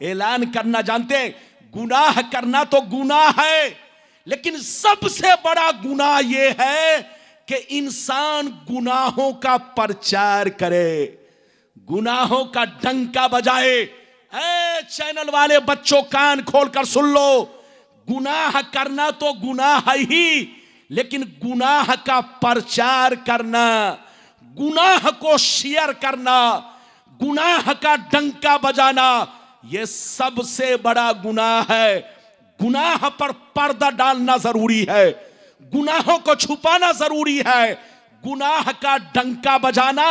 ऐलान करना। जानते हैं, गुनाह करना तो गुनाह है, लेकिन सबसे बड़ा गुनाह यह है कि इंसान गुनाहों का प्रचार करे, गुनाहों का डंका बजाए। ऐ चैनल वाले बच्चों, कान खोलकर सुन लो, गुनाह करना तो गुनाह ही, लेकिन गुनाह का प्रचार करना, गुनाह को शेयर करना, गुनाह का डंका बजाना, यह सबसे बड़ा गुनाह है। गुनाह पर पर्दा डालना जरूरी है, गुनाहों को छुपाना जरूरी है, गुनाह का डंका बजाना,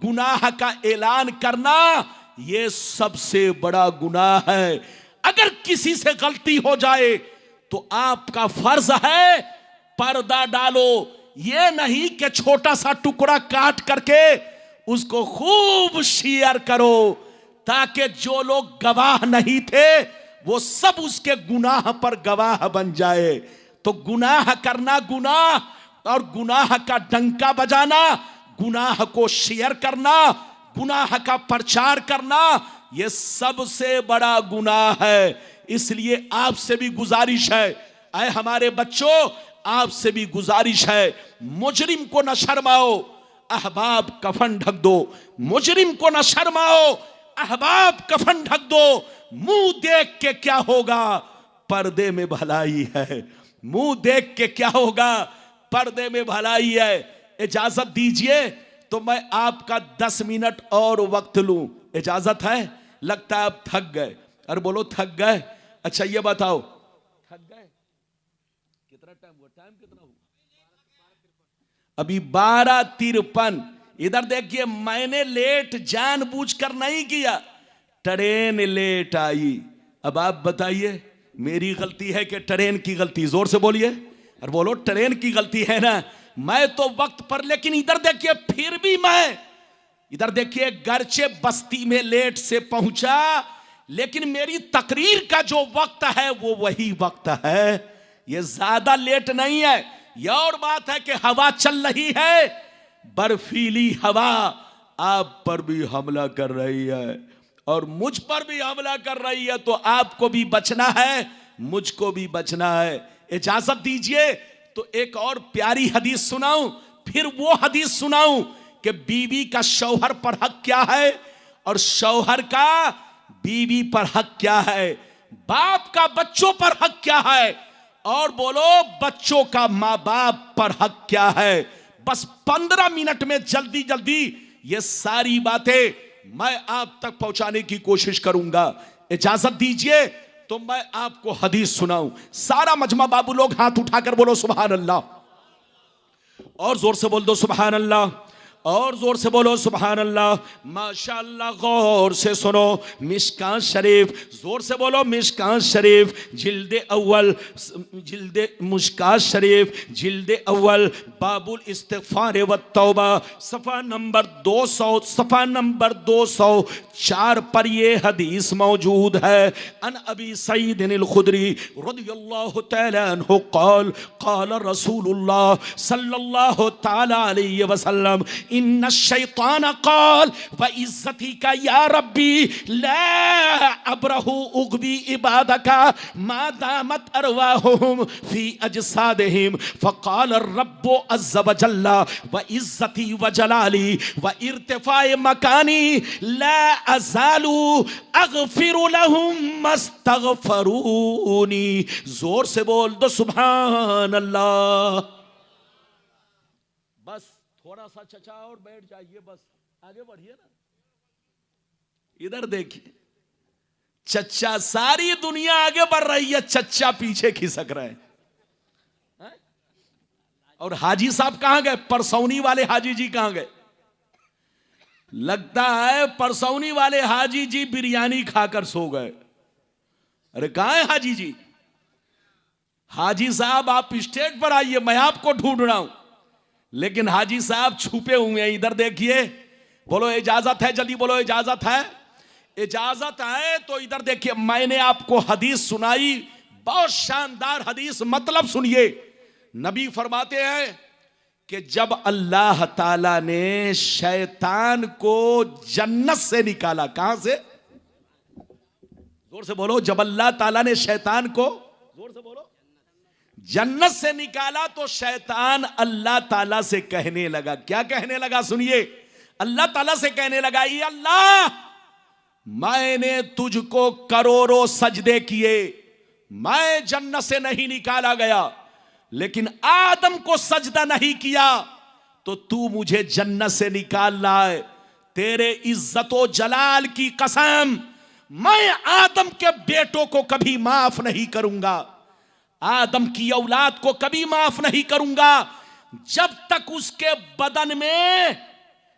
गुनाह का ऐलान करना, यह सबसे बड़ा गुनाह है। अगर किसी से गलती हो जाए तो आपका फर्ज है पर्दा डालो, यह नहीं कि छोटा सा टुकड़ा काट करके उसको खूब शेयर करो, ताकि जो लोग गवाह नहीं थे वो सब उसके गुनाह पर गवाह बन जाए। तो गुनाह करना गुनाह, और गुनाह का डंका बजाना, गुनाह को शेयर करना, गुनाह का प्रचार करना, ये सबसे बड़ा गुनाह है। इसलिए आपसे भी गुजारिश है, ऐ हमारे बच्चों, आपसे भी गुजारिश है, मुजरिम को न शर्माओ, अहबाब कफन ढक दो। मुजरिम को न शर्माओ, अहबाब कफन ढक दो। मुंह देख के क्या होगा, पर्दे में भलाई है। मुंह देख के क्या होगा, पर्दे में भलाई है। इजाजत दीजिए तो मैं आपका 10 मिनट और वक्त लूं, इजाजत है? लगता है आप थक गए। अरे बोलो थक गए। अच्छा ये बताओ, थक गए? कितना टाइम हुआ? टाइम कितना हुआ? अभी 12:53। इधर देखिए, मैंने लेट जानबूझकर नहीं किया, ट्रेन लेट आई। अब आप बताइए, मेरी गलती है कि ट्रेन की गलती? जोर से बोलिए। और बोलो ट्रेन की गलती है ना। मैं तो वक्त पर, लेकिन इधर देखिए फिर भी मैं, इधर देखिए गर्चे बस्ती में लेट से पहुंचा, लेकिन मेरी तकरीर का जो वक्त है वो वही वक्त है। ये ज्यादा लेट नहीं है। यह और बात है कि हवा चल रही है, बर्फीली हवा आप पर भी हमला कर रही है और मुझ पर भी हमला कर रही है। तो आपको भी बचना है, मुझको भी बचना है। इजाजत दीजिए तो एक और प्यारी हदीस सुनाऊं, फिर वो हदीस सुनाऊं कि बीवी का शौहर पर हक क्या है और शौहर का बीवी पर हक क्या है, बाप का बच्चों पर हक क्या है, और बोलो बच्चों का मां बाप पर हक क्या है। बस 15 मिनट में जल्दी जल्दी ये सारी बातें मैं आप तक पहुंचाने की कोशिश करूंगा। इजाजत दीजिए तो मैं आपको हदीस सुनाऊं। सारा मजमा बाबू लोग हाथ उठाकर बोलो सुभान अल्लाह, और जोर से बोल दो सुभान अल्लाह, और जोर से बोलो सुभान अल्लाह। माशाअल्लाह, गौर से सुनो, मिशकात शरीफ, जोर से बोलो मिशकात शरीफ, जिल्दे अव्वल, जिल्दे मुश्कात शरीफ, जिल्दे अव्वल, बाबुल इस्तिगफार व तौबा, सफ़ा नंबर 200, सफ़ा नंबर 204 पर ये हदीस मौजूद है। अन अबी सईद अल खुदरी रज़ियल्लाहु तआला अन्हु क़ाल क़ाल रसूलुल्लाह सल्लल्लाहु तआला अलैहि वसल्लम इन्ना शैतान क़ाल व इज़्ज़ती का या रब्बी ला अब्रहु उग़वी इबादका मा दामत अरवाहुहुम फी अजसादिहिम फ़क़ाल रब्बु अज़्ज़ व जल्ला व इज़्ज़ती व जलाली व इर्तिफ़ाए मकानी ला अज़ालु अग़फ़िरु लहुम मस्तग़फ़रूनी। जोर से बोल दो सुभान अल्लाह। बस थोड़ा सा चचा और बैठ जाइए, बस आगे बढ़िए ना। इधर देखिए, चचा, सारी दुनिया आगे बढ़ रही है, चचा पीछे खिसक रहे हैं। और हाजी साहब कहां गए? परसौनी वाले हाजी जी कहां गए? लगता है परसौनी वाले हाजी जी बिरयानी खाकर सो गए। अरे कहां है हाजी जी? हाजी साहब आप स्टेज पर आइए, मैं आपको ढूंढ रहा हूं, लेकिन हाजी साहब छुपे हुए हैं। इधर देखिए, बोलो इजाजत है, जल्दी बोलो इजाजत है। इजाजत है तो इधर देखिए, मैंने आपको हदीस सुनाई, बहुत शानदार हदीस, मतलब सुनिए। नबी फरमाते हैं कि जब अल्लाह ताला ने शैतान को जन्नत से निकाला, कहां से? जोर से बोलो। जब अल्लाह ताला ने शैतान को, जोर से बोलो, जन्नत से निकाला तो शैतान अल्लाह ताला से कहने लगा, क्या कहने लगा? सुनिए, अल्लाह ताला से कहने लगा, ये अल्लाह, मैंने तुझको करोड़ों सजदे किए, मैं जन्नत से नहीं निकाला गया, लेकिन आदम को सजदा नहीं किया तो तू मुझे जन्नत से निकाल लाए। तेरे इज्जतो जलाल की कसम, मैं आदम के बेटों को कभी माफ नहीं करूंगा, आदम की औलाद को कभी माफ नहीं करूंगा, जब तक उसके बदन में,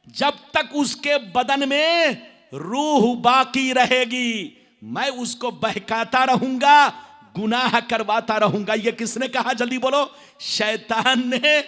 जब तक उसके बदन में रूह बाकी रहेगी, मैं उसको बहकाता रहूंगा, गुनाह करवाता रहूंगा। ये किसने कहा? जल्दी बोलो। शैतान ने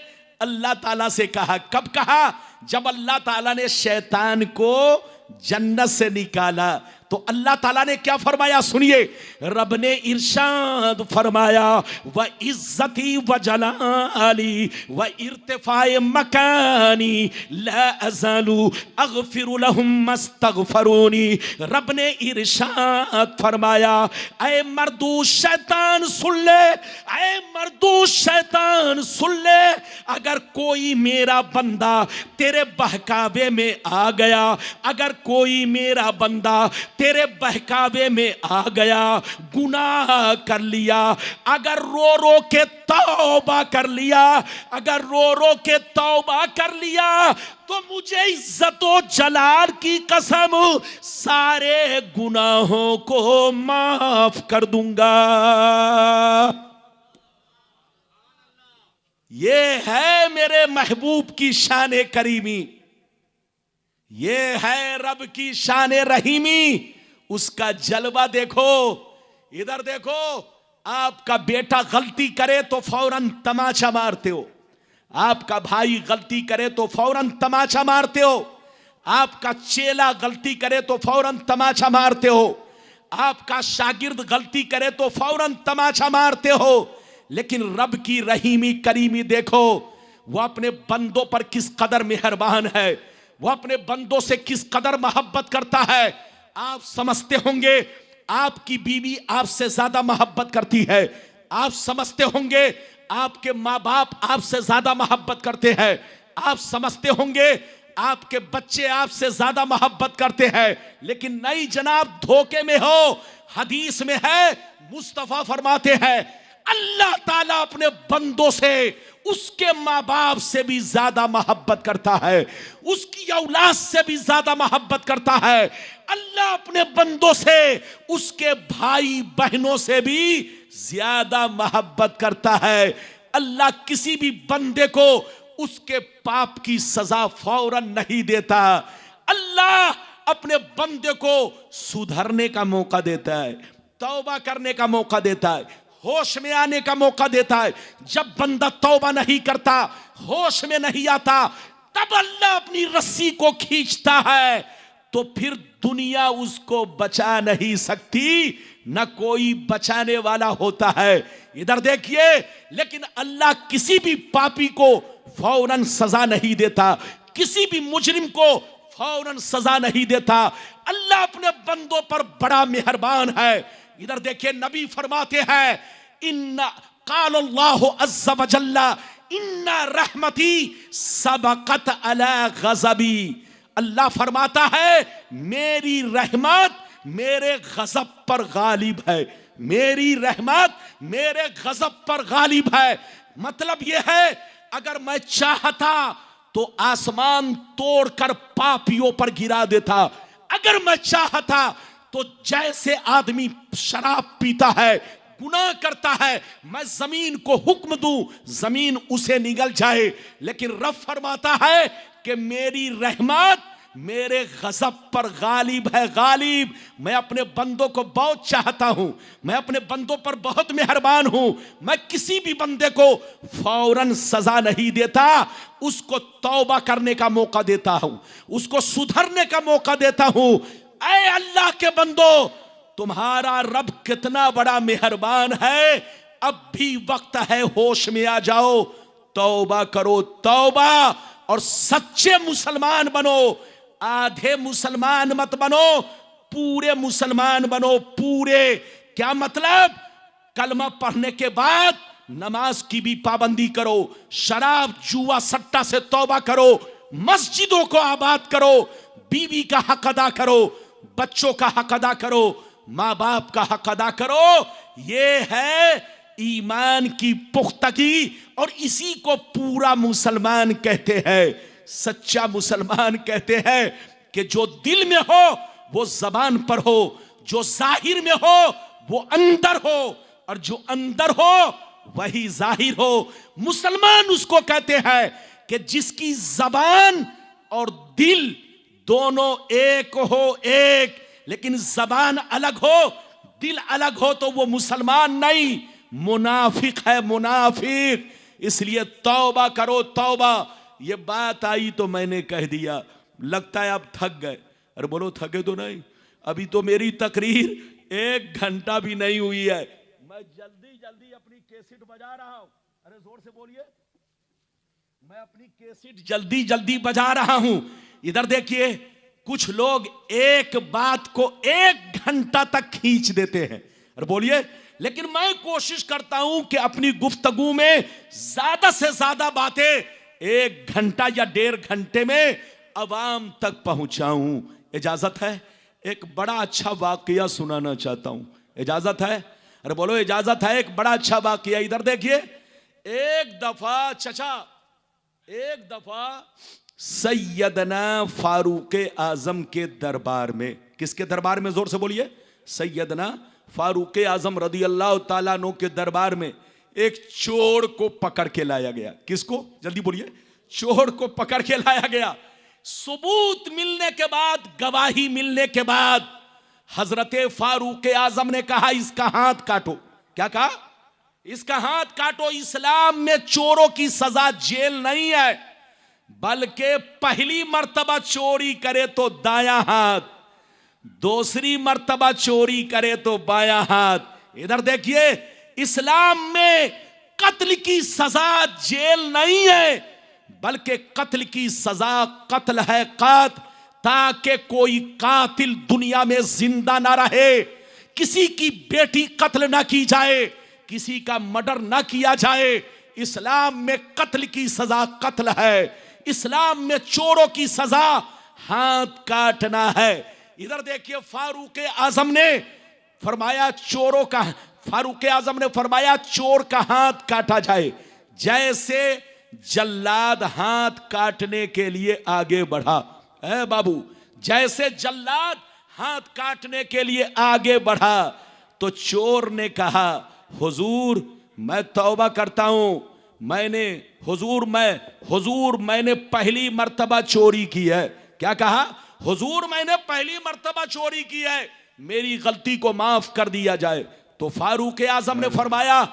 अल्लाह ताला से कहा। कब कहा? जब अल्लाह ताला ने शैतान को जन्नत से निकाला तो अल्लाह ताला ने क्या फरमाया सुनिए, रब ने इरशाद फरमाया, व इज्जती व जलाली व इर्तिफाए मकानी ला अज़ालू अग़फ़िरु लहुम मस्तग़फ़रूनी। रब ने इरशाद फरमाया, ऐ मर्दू शैतान सुन ले, ऐ मर्दू शैतान सुन ले, अगर कोई मेरा बंदा तेरे बहकावे में आ गया, अगर कोई मेरा बंदा तेरे बहकावे में आ गया, गुनाह कर लिया, अगर रो रो के तौबा कर लिया, अगर रो रो के तौबा कर लिया, तो मुझे इज्जतो जलाल की कसम सारे गुनाहों को माफ कर दूंगा। ये है मेरे महबूब की शान करीमी, ये है रब की शान रहीमी। उसका जलवा देखो, इधर देखो, आपका बेटा गलती करे तो फौरन तमाचा मारते हो, आपका भाई गलती करे तो फौरन तमाचा मारते हो, आपका चेला गलती करे तो फौरन तमाचा मारते हो, आपका शागिर्द गलती करे तो फौरन तमाचा मारते हो। लेकिन रब की रहीमी करीमी देखो, वो अपने बंदों पर किस कदर मेहरबान है, वो अपने बंदों से किस कदर मोहब्बत करता है। आप समझते होंगे आपकी बीवी आपसे ज्यादा मोहब्बत करती है, आप समझते होंगे आपके माँ बाप आपसे ज्यादा मोहब्बत करते हैं, आप समझते होंगे आपके बच्चे आपसे ज्यादा मोहब्बत करते हैं। लेकिन नहीं जनाब, धोखे में हो। हदीस में है, मुस्तफा फरमाते हैं, अल्लाह ताला अपने बंदों से उसके माँ बाप से भी ज्यादा मोहब्बत करता है, उसकी औलाद से भी ज्यादा मोहब्बत करता है। अल्लाह अपने बंदों से उसके भाई बहनों से भी ज्यादा मोहब्बत करता है। अल्लाह किसी भी बंदे को उसके पाप की सजा फौरन नहीं देता। अल्लाह अपने बंदे को सुधरने का मौका देता है, तौबा करने का मौका देता है, होश में आने का मौका देता है। जब बंदा तौबा नहीं करता, होश में नहीं आता, तब अल्लाह अपनी रस्सी को खींचता है, तो फिर दुनिया उसको बचा नहीं सकती, न कोई बचाने वाला होता है। इधर देखिए, लेकिन अल्लाह किसी भी पापी को फौरन सजा नहीं देता, किसी भी मुजरिम को फौरन सजा नहीं देता। अल्लाह अपने बंदों पर बड़ा मेहरबान है। इधर देखिए, नबी फरमाते हैं, इन्ना क़ालल्लाहु अज़्ज़ा व जल्ला इन्ना रहमती सबक़त अला ग़ज़बी। अल्लाह फरमाता है, मेरी रहमत मेरे गजब पर गालिब है, मेरी रहमत मेरे गजब पर गालिब है। मतलब यह है, अगर मैं चाहता तो आसमान तोड़कर पापियों पर गिरा देता, अगर मैं चाहता तो जैसे आदमी शराब पीता है, गुनाह करता है, मैं जमीन को हुक्म दूं, जमीन उसे निगल जाए। लेकिन रब फरमाता है कि मेरी रहमत मेरे गजब पर गालिब है, गालिब। मैं अपने बंदों को बहुत चाहता हूं, मैं अपने बंदों पर बहुत मेहरबान हूं। मैं किसी भी बंदे को फौरन सजा नहीं देता, उसको तौबा करने का मौका देता हूं, उसको सुधरने का मौका देता हूं। ऐ अल्लाह के बंदो, तुम्हारा रब कितना बड़ा मेहरबान है। अब भी वक्त है, होश में आ जाओ, तौबा करो, तौबा, और सच्चे मुसलमान बनो। आधे मुसलमान मत बनो, पूरे मुसलमान बनो, पूरे। क्या मतलब? कलमा पढ़ने के बाद नमाज की भी पाबंदी करो, शराब जुआ सट्टा से तौबा करो, मस्जिदों को आबाद करो, बीवी का हक अदा करो, बच्चों का हक अदा करो, माँ बाप का हक अदा करो। ये है ईमान की पुख्तगी, और इसी को पूरा मुसलमान कहते हैं। सच्चा मुसलमान कहते हैं कि जो दिल में हो वो जबान पर हो, जो जाहिर में हो वो अंदर हो, और जो अंदर हो वही जाहिर हो। मुसलमान उसको कहते हैं कि जिसकी जबान और दिल दोनों एक हो, एक, लेकिन जबान अलग हो, दिल अलग हो, तो वो मुसलमान नहीं, मुनाफिक है, मुनाफिक। इसलिए तौबा करो, तौबा। ये बात आई तो मैंने कह दिया, लगता है आप थक गए। अरे बोलो, थके तो नहीं, अभी तो मेरी तकरीर 1 घंटा भी नहीं हुई है, मैं जल्दी जल्दी अपनी कैसेट बजा रहा हूं। अरे जोर से बोलिए, मैं अपनी कैसेट जल्दी जल्दी बजा रहा हूं। इधर देखिए, कुछ लोग एक बात को 1 घंटा तक खींच देते हैं। अरे बोलिए, लेकिन मैं कोशिश करता हूं कि अपनी गुफ्तगू में ज्यादा से ज्यादा बातें 1 घंटा या 1.5 घंटे में अवाम तक पहुंचाऊं। इजाजत है? एक बड़ा अच्छा वाकया सुनाना चाहता हूं, इजाजत है? अरे बोलो इजाजत है? एक बड़ा अच्छा वाकया। इधर देखिए, एक दफा सैयदना फारूक आजम के दरबार में, किसके दरबार में? जोर से बोलिए। सैयदना फारूक आजम रदी अल्लाह ताला अन्हु के दरबार में एक चोर को पकड़ के लाया गया। किसको? जल्दी बोलिए। चोर को पकड़ के लाया गया। सबूत मिलने के बाद, गवाही मिलने के बाद हजरत फारूक आजम ने कहा, इसका हाथ काटो। क्या कहा? इसका हाथ काटो। इस्लाम में चोरों की सजा जेल नहीं है, बल्कि पहली मर्तबा चोरी करे तो दायां हाथ, दूसरी मर्तबा चोरी करे तो बायां हाथ। इधर देखिए, इस्लाम में कत्ल की सजा जेल नहीं है, बल्कि कत्ल की सजा कत्ल है कात, ताकि कोई कातिल दुनिया में जिंदा ना रहे, किसी की बेटी कत्ल ना की जाए, किसी का मर्डर ना किया जाए। इस्लाम में कत्ल की सजा कत्ल है, इस्लाम में चोरों की सजा हाथ काटना है। इधर देखिए, फारूक आजम ने फरमाया चोर का हाथ काटा जाए। जैसे जल्लाद हाथ काटने के लिए आगे बढ़ा, ऐ बाबू, जैसे जल्लाद हाथ काटने के लिए आगे बढ़ा तो चोर ने कहा, हुजूर मैं तौबा करता हूं, मैंने पहली मर्तबा चोरी की है। क्या कहा? हुजूर मैंने पहली मर्तबा चोरी की है, मेरी गलती को माफ कर दिया जाए। तो फारूक आजम ने फरमाया,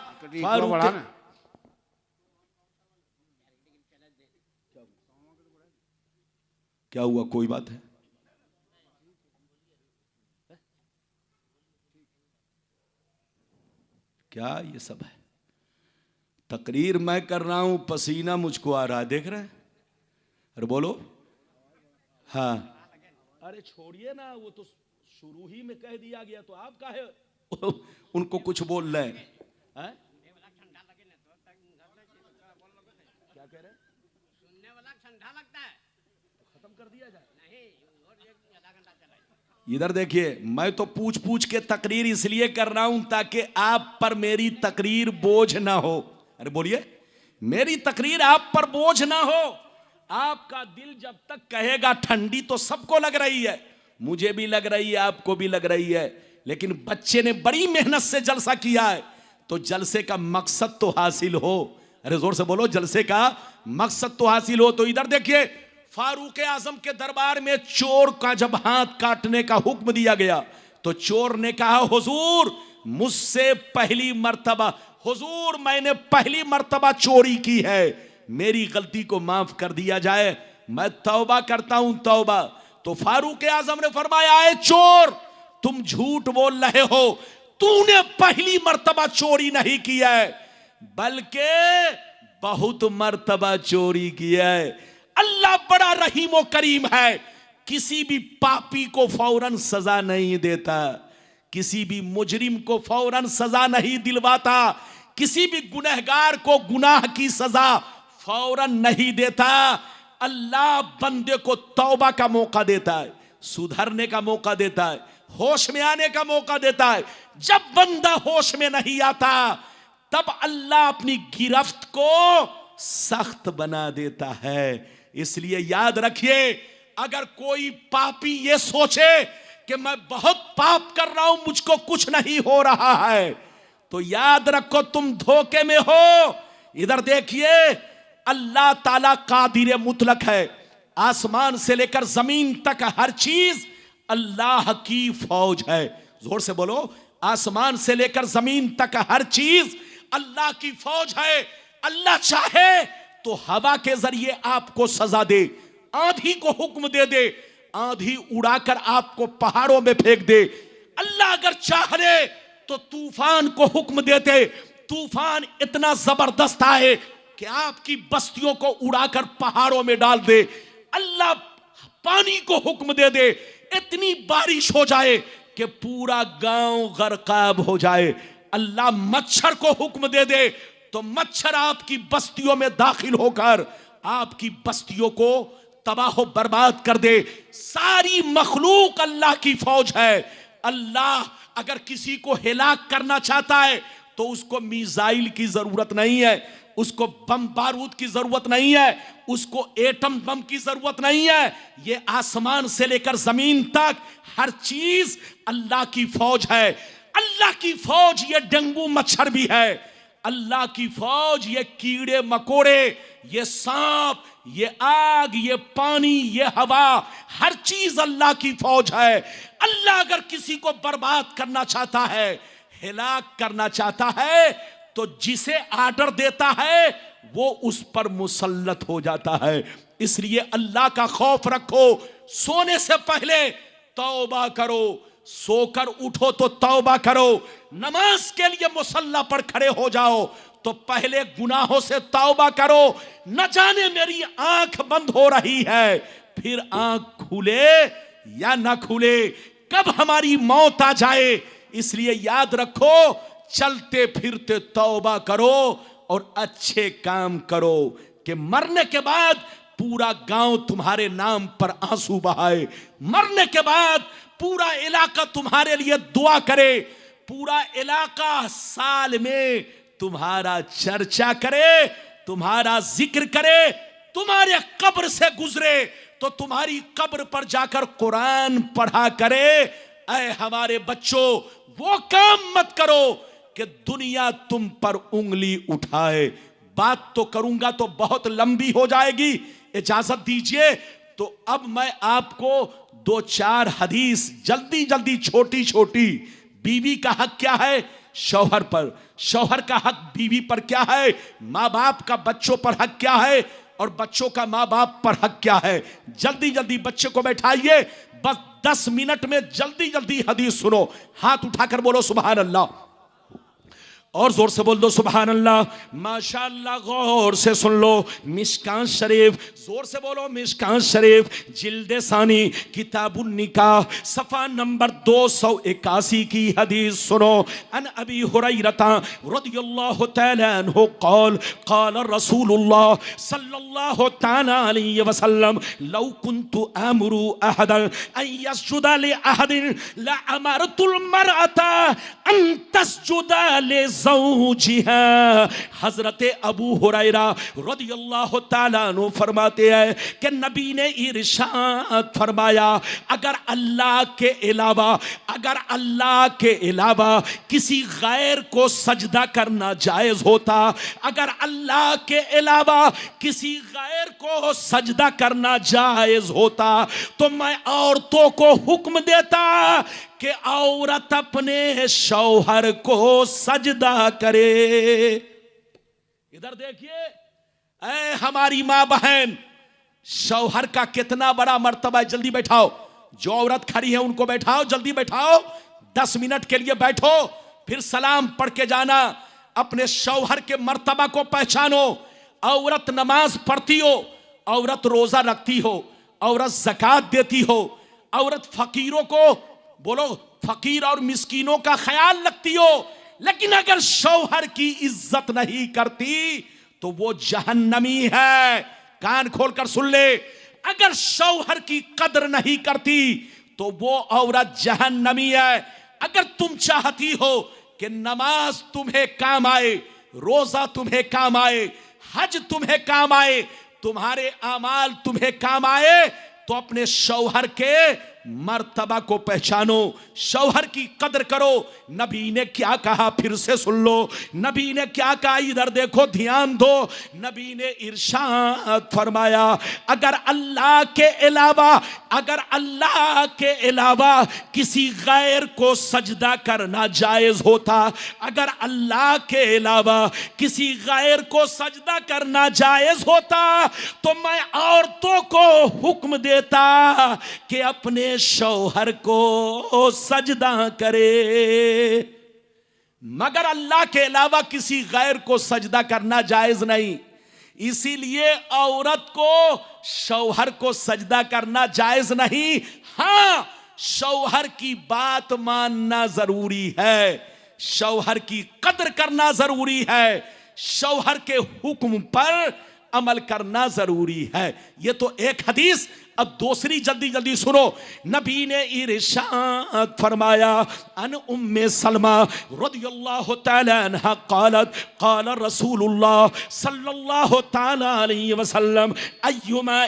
क्या हुआ? कोई बात है? क्या ये सब है? तकरीर मैं कर रहा हूं, पसीना मुझको आ रहा है, देख रहे हैं? अरे बोलो। हाँ, अरे छोड़िए ना, वो तो शुरू ही में कह दिया गया, तो आप काहे उनको कुछ बोल रहे हैं? क्या कह रहे हैं? सुनने वाला ठंडा लगता है, खत्म कर दिया जाए। नहीं, इधर देखिए, मैं तो पूछ पूछ के तकरीर इसलिए कर रहा हूं ताकि आप पर मेरी तकरीर बोझ ना हो। अरे बोलिए, मेरी तकरीर आप पर बोझ ना हो। आपका दिल जब तक कहेगा ठंडी तो सबको लग रही है, मुझे भी लग रही है, आपको भी लग रही है, लेकिन बच्चे ने बड़ी मेहनत से जलसा किया है, तो जलसे का मकसद तो हासिल हो। अरे जोर से बोलो, जलसे का मकसद तो हासिल हो। तो इधर देखिए, फारूक आजम के दरबार में चोर का जब हाथ काटने का हुक्म दिया गया तो चोर ने कहा, हुजूर मुझसे पहली मर्तबा, हुजूर मैंने पहली मर्तबा चोरी की है, मेरी गलती को माफ कर दिया जाए, मैं तौबा करता हूं, तौबा। तो फारूक आजम ने फरमाया, ऐ चोर, तुम झूठ बोल रहे हो, तूने पहली मर्तबा चोरी नहीं की है, बल्कि बहुत मर्तबा चोरी की है। अल्लाह बड़ा रहीम व करीम है, किसी भी पापी को फौरन सजा नहीं देता, किसी भी मुजरिम को फौरन सजा नहीं दिलवाता, किसी भी गुनहगार को गुनाह की सजा फौरन नहीं देता। अल्लाह बंदे को तौबा का मौका देता है, सुधरने का मौका देता है, होश में आने का मौका देता है। जब बंदा होश में नहीं आता तब अल्लाह अपनी गिरफ्त को सख्त बना देता है। इसलिए याद रखिए, अगर कोई पापी ये सोचे कि मैं बहुत पाप कर रहा हूं, मुझको कुछ नहीं हो रहा है, तो याद रखो तुम धोखे में हो। इधर देखिए, अल्लाह ताला कादिर मुतलक है, आसमान से लेकर जमीन तक हर चीज अल्लाह की फौज है। जोर से बोलो, आसमान से लेकर जमीन तक हर चीज अल्लाह की फौज है। अल्लाह चाहे तो हवा के जरिए आपको सजा दे, आंधी को हुक्म दे दे, आंधी उड़ाकर आपको पहाड़ों में फेंक दे। अल्लाह अगर चाह ले तो तूफान को हुक्म देते, तूफान इतना जबरदस्त आए कि आपकी बस्तियों को उड़ाकर पहाड़ों में डाल दे। अल्लाह पानी को हुक्म दे दे, इतनी बारिश हो जाए कि पूरा गांव गर्काब हो जाए। अल्लाह मच्छर को हुक्म दे दे तो मच्छर आपकी बस्तियों में दाखिल होकर आपकी बस्तियों को तबाह बर्बाद कर दे। सारी मखलूक अल्लाह की फौज है। अल्लाह अगर किसी को हिलाक करना चाहता है तो उसको मिसाइल की जरूरत नहीं है, उसको बम बारूद की जरूरत नहीं है, उसको एटम बम की जरूरत नहीं है। ये आसमान से लेकर जमीन तक हर चीज अल्लाह की फौज है। अल्लाह की फौज ये डेंगू मच्छर भी है, अल्लाह की फौज ये कीड़े मकोड़े, ये सांप, ये आग, ये पानी, ये हवा, हर चीज अल्लाह की फौज है। अल्लाह अगर किसी को बर्बाद करना चाहता है, हिलाक करना चाहता है, तो जिसे आर्डर देता है वो उस पर मुसल्लत हो जाता है। इसलिए अल्लाह का खौफ रखो, सोने से पहले तौबा करो, सोकर उठो तो तौबा करो, नमाज के लिए मुसल्ला पर खड़े हो जाओ तो पहले गुनाहों से तौबा करो। न जाने मेरी आंख बंद हो रही है, फिर आंख खुले या ना खुले, कब हमारी मौत आ जाए। इसलिए याद रखो, चलते फिरते तौबा करो और अच्छे काम करो कि मरने के बाद पूरा गांव तुम्हारे नाम पर आंसू बहाए, मरने के बाद पूरा इलाका तुम्हारे लिए दुआ करे, पूरा इलाका साल में तुम्हारा चर्चा करे, तुम्हारा जिक्र करे, तुम्हारे कब्र से गुजरे तो तुम्हारी कब्र पर जाकर कुरान पढ़ा करे। ऐ हमारे बच्चों, वो काम मत करो कि दुनिया तुम पर उंगली उठाए। बात तो करूंगा तो बहुत लंबी हो जाएगी, इजाजत दीजिए। तो अब मैं आपको दो चार हदीस जल्दी जल्दी छोटी छोटी। बीवी का हक क्या है शौहर पर, शौहर का हक बीवी पर क्या है, माँ बाप का बच्चों पर हक क्या है और बच्चों का माँ बाप पर हक क्या है। जल्दी जल्दी बच्चे को बैठाइए, बस 10 मिनट में जल्दी जल्दी हदीस सुनो। हाथ उठाकर बोलो सुभान अल्लाह, और जोर से बोल दो सुभान अल्लाह। माशाअल्लाह, गौर से सुन लो। मिशकात शरीफ, जोर से बोलो मिशकात शरीफ, जिल्दे सानी, किताबुन निकाह, सफा नंबर 281 की हदीस सुनो। अन अबी हुरैरता रदियल्लाहु तआला अन्हु क़ाल क़ाल रसूलुल्लाह सल्लल्लाहु तआला अलैहि वसल्लम लौ कुन्तु आमुरु अहदन अन यस्जुदा लि अहदिन ला अमरतुल मरअता अन तस्जुदा लि ज़ौजिहा। हजरत अबू हुरैरा रदियल्लाहु तआला अन्हु फरमाते हैं कि नबी ने इरशाद फरमाया, अगर अल्लाह के अलावा, अगर अल्लाह के अलावा किसी गैर को सजदा करना जायज होता, अगर अल्लाह के अलावा किसी गैर को सजदा करना जायज होता तो मैं औरतों को हुक्म देता कि औरत अपने शौहर को सजदा करे। इधर देखिए, ऐ हमारी मां बहन, शौहर का कितना बड़ा मर्तबा है। जल्दी बैठाओ, जो औरत खड़ी है उनको बैठाओ, जल्दी बैठाओ, 10 मिनट के लिए बैठो, फिर सलाम पढ़ के जाना। अपने शौहर के मर्तबा को पहचानो। औरत नमाज पढ़ती हो, औरत रोजा रखती हो, औरत ज़कात देती हो, औरत फकीरों को, बोलो फकीर और मिस्कीनों का ख्याल रखती हो, लेकिन अगर शौहर की इज्जत नहीं करती तो वो जहन्नमी है। कान खोलकर सुन ले, अगर शौहर की कदर नहीं करती तो वो औरत जहन्नमी है। अगर तुम चाहती हो कि नमाज तुम्हें काम आए, रोजा तुम्हें काम आए, हज तुम्हें काम आए, तुम्हारे अमाल तुम्हें काम आए, तो अपने शौहर के मर्तबा को पहचानो, शौहर की कदर करो। नबी ने क्या कहा फिर से सुन लो, नबी ने क्या कहा, इधर देखो, ध्यान दो। नबी ने इरशाद फरमाया, अगर अल्लाह के अलावा किसी गैर को सजदा करना जायज होता, अगर अल्लाह के अलावा किसी गैर को सजदा करना जायज होता, तो मैं औरतों को हुक्म देता कि अपने शौहर को सजदा करे। मगर अल्लाह के अलावा किसी गैर को सजदा करना जायज नहीं, इसीलिए औरत को शौहर को सजदा करना जायज नहीं। हां, शौहर की बात मानना जरूरी है, शौहर की कदर करना जरूरी है, शौहर के हुक्म पर अमल करना जरूरी है। ये तो एक हदीस। अब दूसरी जल्दी जल्दी सुनो। नबी ने इरशाद फरमाया, अन उम्मे सलमा रदियल्लाहु तआला अन्हा क़ालत क़ाल रसूलुल्लाह सल्लल्लाहु तआला अलैहि वसल्लम अय्युमा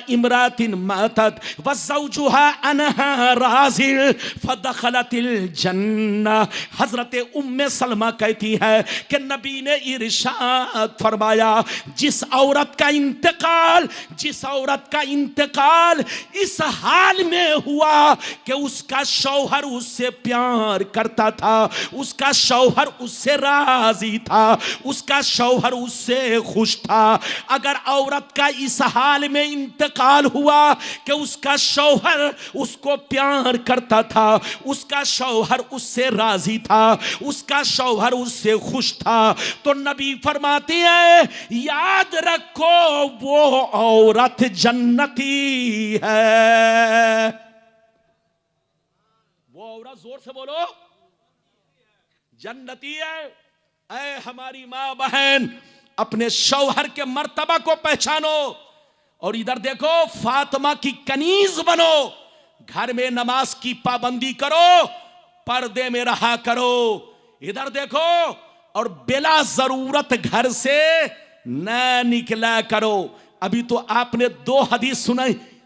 इमरातिन मातत व ज़ौजुहा अनहा राज़िल फदखलतिल जन्नह। हजरत उम्मे सलमा कहती है कि नबी ने इरशाद फरमाया, जिस औरत का इंतकाल इस हाल में हुआ कि उसका शौहर उससे प्यार करता था, उसका शौहर उससे राजी था, उसका शौहर उससे खुश था। अगर औरत का इस हाल में इंतकाल हुआ कि उसका शौहर उसको प्यार करता था, उसका शौहर उससे राजी था, उसका शौहर उससे खुश था, तो नबी फरमाते हैं, याद रखो वो औरत जन्नती है। वो औरत, जोर से बोलो, जन्नती है। ऐ हमारी मां बहन, अपने शौहर के मर्तबा को पहचानो। और इधर देखो, फातिमा की कनीज बनो, घर में नमाज की पाबंदी करो, पर्दे में रहा करो। इधर देखो, और बिला जरूरत घर से न निकला करो। अभी तो आपने 2 हदीस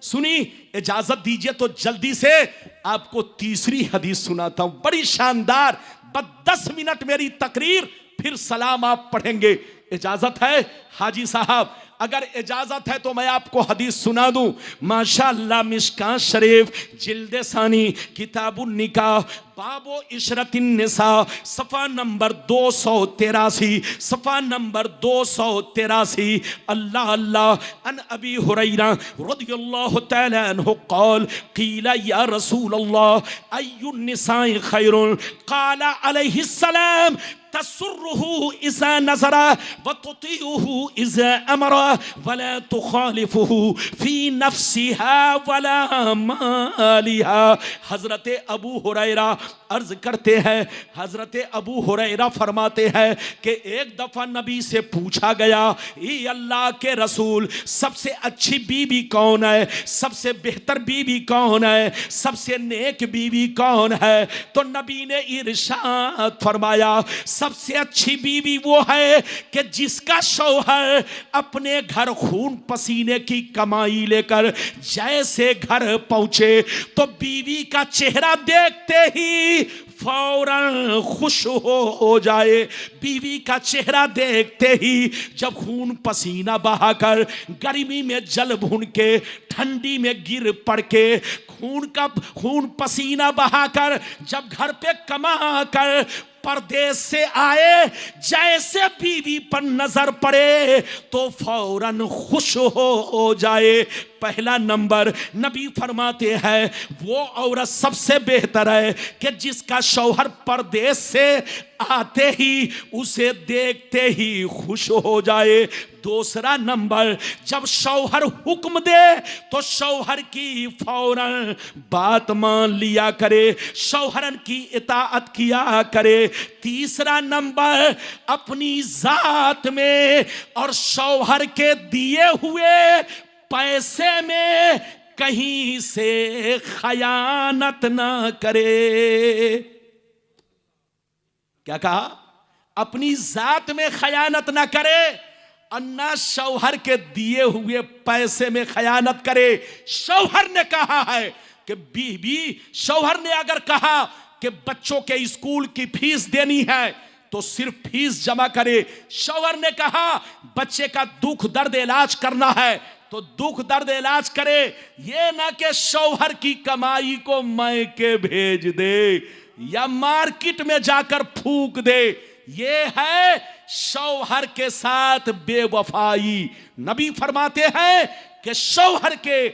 सुनी, इजाजत दीजिए तो जल्दी से आपको तीसरी हदीस सुनाता हूं, बड़ी शानदार। बस 10 मिनट मेरी तकरीर, फिर सलाम आप पढ़ेंगे। इजाजत है हाजी साहब? अगर इजाजत है तो मैं आपको हदीस सुना दूं। माशाअल्लाह, मिशकात शरीफ जिल्द सानी किताबुन निकाह बाबो इशरतिन निसा सफ़ा नंबर 283, सफ़ा नंबर 283। अल्लाह अल्लाह। अन अबी हुरैरा रदियल्लाहु तआला अन्हु क़ाल क़ीला या रसूल अल्लाह अय्युन निसाइ खैरुन क़ाला अलैहिस्सलाम तसुर्रुहु इज़ा नज़रा व तुतीउहु इज़ा अमरा वला तुखालिफुहु फी नफ्सिहा वला मालिहा। हज़रत अबू हुरैरा अर्ज करते हैं, हज़रत अबू हुरैरा फरमाते हैं कि एक दफ़ा नबी से पूछा गया, ये अल्लाह के रसूल, सबसे अच्छी बीवी कौन है, सबसे बेहतर बीवी कौन है, सबसे नेक बीवी कौन है? तो नबी ने इरशाद फरमाया, सबसे अच्छी बीवी वो है कि जिसका शौहर अपने घर खून पसीने की कमाई लेकर जैसे घर पहुंचे तो बीवी का चेहरा देखते ही फौरन खुश हो जाए। बीवी का चेहरा देखते ही जब खून पसीना बहाकर, गर्मी में जल भून के, ठंडी में गिर पड़ के, खून पसीना बहाकर जब घर पे कमा कर परदेश से आए, जैसे बीवी पर नजर पड़े तो फौरन खुश हो जाए। पहला नंबर नबी फरमाते हैं वो औरत सबसे बेहतर है कि जिसका शौहर परदेश से आते ही उसे देखते ही खुश हो जाए। दूसरा नंबर, जब शौहर हुक्म दे तो शौहर की फौरन बात मान लिया करे, शौहरन की इताअत किया करे। तीसरा नंबर, अपनी जात में और शौहर के दिए हुए पैसे में कहीं से खयानत ना करे। क्या कहा? अपनी जात में खयानत ना करे और ना शौहर के दिए हुए पैसे में खयानत करे। शौहर ने कहा है कि बीवी, शौहर ने अगर कहा कि बच्चों के स्कूल की फीस देनी है तो सिर्फ फीस जमा करे। शौहर ने कहा बच्चे का दुख दर्द इलाज करना है तो दुख दर्द इलाज करे। ये ना कि शौहर की कमाई को मायके भेज दे या मार्केट में जाकर फूंक दे। ये है शौहर के साथ बेवफाई। नबी फरमाते हैं कि शौहर के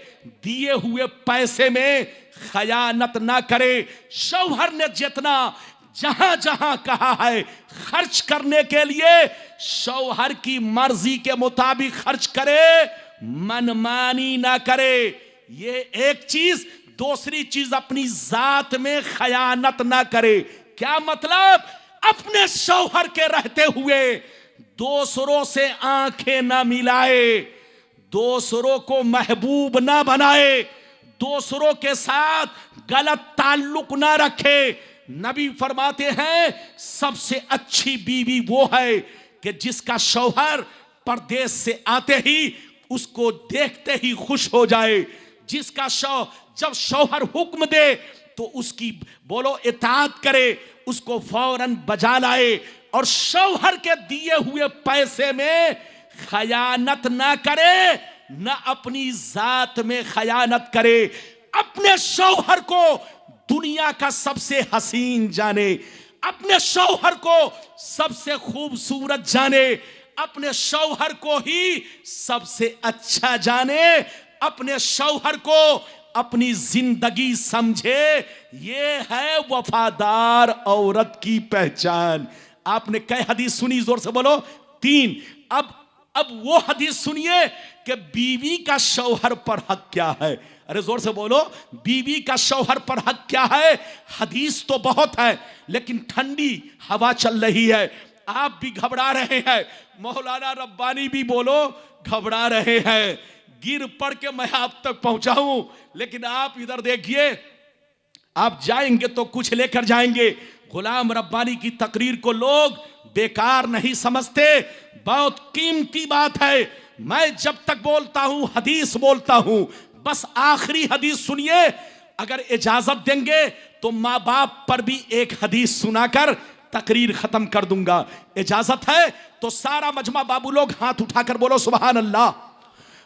दिए हुए पैसे में खयानत ना करे। शौहर ने जितना जहां जहां कहा है खर्च करने के लिए शौहर की मर्जी के मुताबिक खर्च करे, मनमानी ना करे। ये एक चीज। दूसरी चीज, अपनी जात में खयानत ना करे। क्या मतलब? अपने शौहर के रहते हुए दूसरों से आंखें ना मिलाए, दूसरों को महबूब ना बनाए, दूसरों के साथ गलत ताल्लुक ना रखे। नबी फरमाते हैं सबसे अच्छी बीवी वो है कि जिसका शौहर परदेश से आते ही उसको देखते ही खुश हो जाए। जिसका जब शौहर हुक्म दे तो उसकी बोलो इताअत करे, उसको फौरन बजा लाए। और शौहर के दिए हुए पैसे में खयानत ना करे, ना अपनी जात में खयानत करे। अपने शौहर को दुनिया का सबसे हसीन जाने, अपने शौहर को सबसे खूबसूरत जाने, अपने शौहर को ही सबसे अच्छा जाने, अपने शौहर को अपनी जिंदगी समझे। ये है वफादार औरत की पहचान। आपने कई हदीस सुनी? जोर से बोलो। 3। अब वो हदीस सुनिए कि बीवी का शौहर पर हक क्या है। अरे जोर से बोलो, बीवी का शौहर पर हक क्या है। हदीस तो बहुत है लेकिन ठंडी हवा चल रही है, आप भी घबरा रहे हैं, मौलाना रब्बानी भी बोलो घबरा रहे हैं। गिर पड़ के मैं आप तक पहुंचाऊं, लेकिन आप इधर देखिए, आप जाएंगे तो कुछ लेकर जाएंगे। गुलाम रब्बानी की तकरीर को लोग बेकार नहीं समझते, बहुत कीमती बात है। मैं जब तक बोलता हूं हदीस बोलता हूं। बस आखिरी हदीस सुनिए, अगर इजाजत देंगे तो माँ बाप पर भी एक हदीस सुनाकर तकरीर खत्म कर दूंगा। इजाजत है तो सारा मजमा बाबू लोग हाथ उठाकर बोलो सुभान अल्लाह,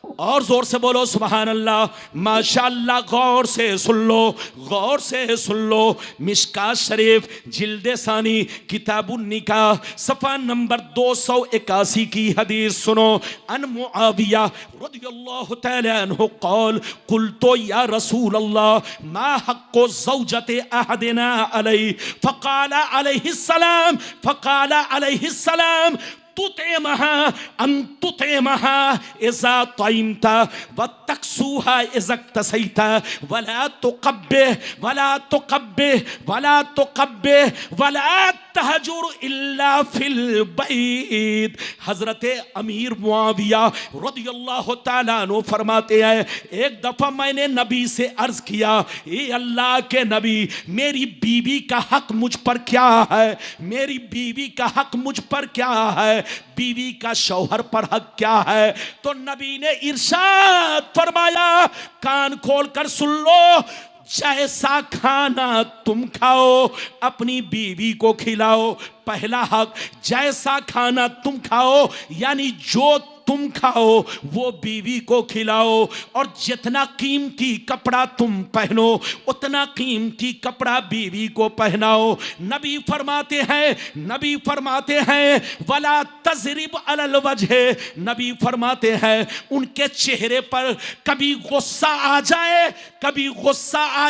और जोर से बोलो सुभान अल्लाह। माशाअल्लाह। गौर से सुन लो, गौर से सुन लो। मिशकात शरीफ जिल्द सानी किताबुन निकाह सफ़ा नंबर 281 की हदीस सुनो। अन मुआविया रदियल्लाहु तआला अन्हु क़ाल क़ुल्तु या रसूल अल्लाह मा हक़्क़ु ज़ौजति अहदिना अलैहि फ़क़ाल अलैहिस्सलाम तुतइमहा अन तुतइमहा इज़ा तइमता व तक्सूहा इज़ा इक्तसैता वला तुक़ब्बिह वला तहजुर इल्ला फिल बैत। हजरत अमीर मुआविया रदियल्लाहु ताला अन्हु फरमाते हैं, एक दफा मैंने नबी से अर्ज किया, ए अल्लाह के नबी, मेरी बीवी का हक मुझ पर क्या है, मेरी बीवी का हक मुझ पर क्या है, बीवी का शौहर पर हक क्या है। तो नबी ने इरशाद फरमाया, कान खोल कर सुन लो, जैसा खाना तुम खाओ अपनी बीवी को खिलाओ। पहला हक, जैसा खाना तुम खाओ यानी जो तुम खाओ वो बीवी को खिलाओ, और जितना कीमती कपड़ा तुम पहनो उतना कीमती कपड़ा बीवी को पहनाओ। नबी फरमाते हैं वला तजरिब अलल वजह। नबी फरमाते हैं उनके चेहरे पर कभी गुस्सा आ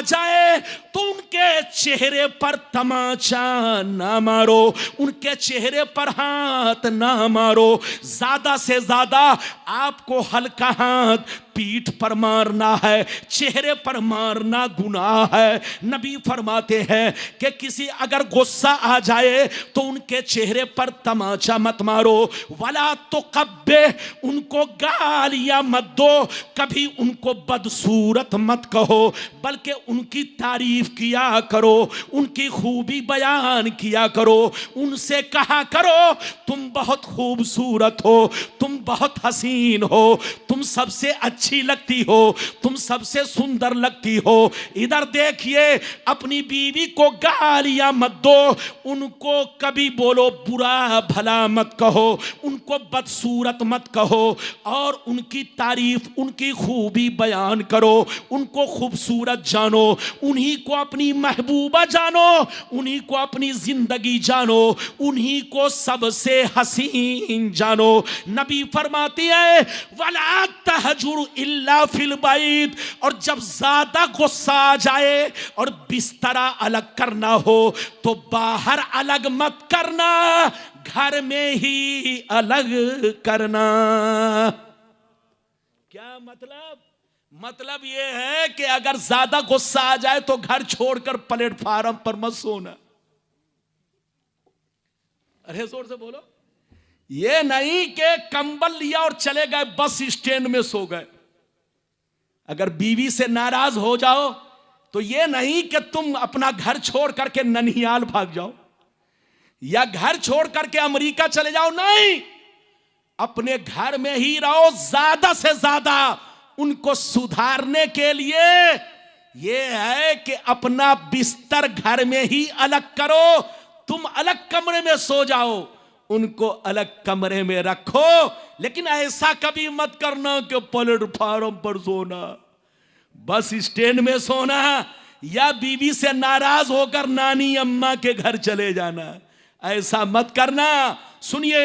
जाए तो उनके चेहरे पर तमाचा ना मारो, उनके चेहरे पर हाथ ना मारो। ज्यादा से ज्यादा आपको हल्का हाथ पीठ पर मारना है, चेहरे पर मारना गुनाह है। नबी फरमाते हैं कि किसी अगर गुस्सा आ जाए तो उनके चेहरे पर तमाचा मत मारो, वला तो कब्बे, उनको गालियां मत दो, कभी उनको बदसूरत मत कहो, बल्कि उनकी तारीफ किया करो, उनकी खूबी बयान किया करो, उनसे कहा करो तुम बहुत खूबसूरत हो, तुम बहुत हसीन हो, तुम सबसे अच्छी लगती हो, तुम सबसे सुंदर लगती हो। इधर देखिए, अपनी बीवी को गालियां मत दो, उनको कभी बोलो बुरा भला मत कहो, उनको बदसूरत मत कहो, और उनकी तारीफ, उनकी खूबी बयान करो, उनको खूबसूरत जानो, उन्हीं को अपनी महबूबा जानो, उन्हीं को अपनी जिंदगी जानो, उन्हीं को सबसे हसीन जानो। नबी फरमाती है वला तहजुर इल्ला फिल बैत, और जब ज्यादा गुस्सा आ जाए और बिस्तरा अलग करना हो तो बाहर अलग मत करना, घर में ही अलग करना। क्या मतलब? मतलब यह है कि अगर ज्यादा गुस्सा आ जाए तो घर छोड़कर प्लेटफार्म पर मत सोना। अरे जोर से बोलो। ये नहीं कि कंबल लिया और चले गए बस स्टैंड में सो गए। अगर बीवी से नाराज हो जाओ तो ये नहीं कि तुम अपना घर छोड़ करके ननिहाल भाग जाओ या घर छोड़ करके अमेरिका चले जाओ, नहीं, अपने घर में ही रहो। ज्यादा से ज्यादा उनको सुधारने के लिए यह है कि अपना बिस्तर घर में ही अलग करो। तुम अलग कमरे में सो जाओ, उनको अलग कमरे में रखो, लेकिन ऐसा कभी मत करना कि प्लेटफार्म पर सोना, बस स्टैंड में सोना, या बीवी से नाराज होकर नानी अम्मा के घर चले जाना। ऐसा मत करना। सुनिए,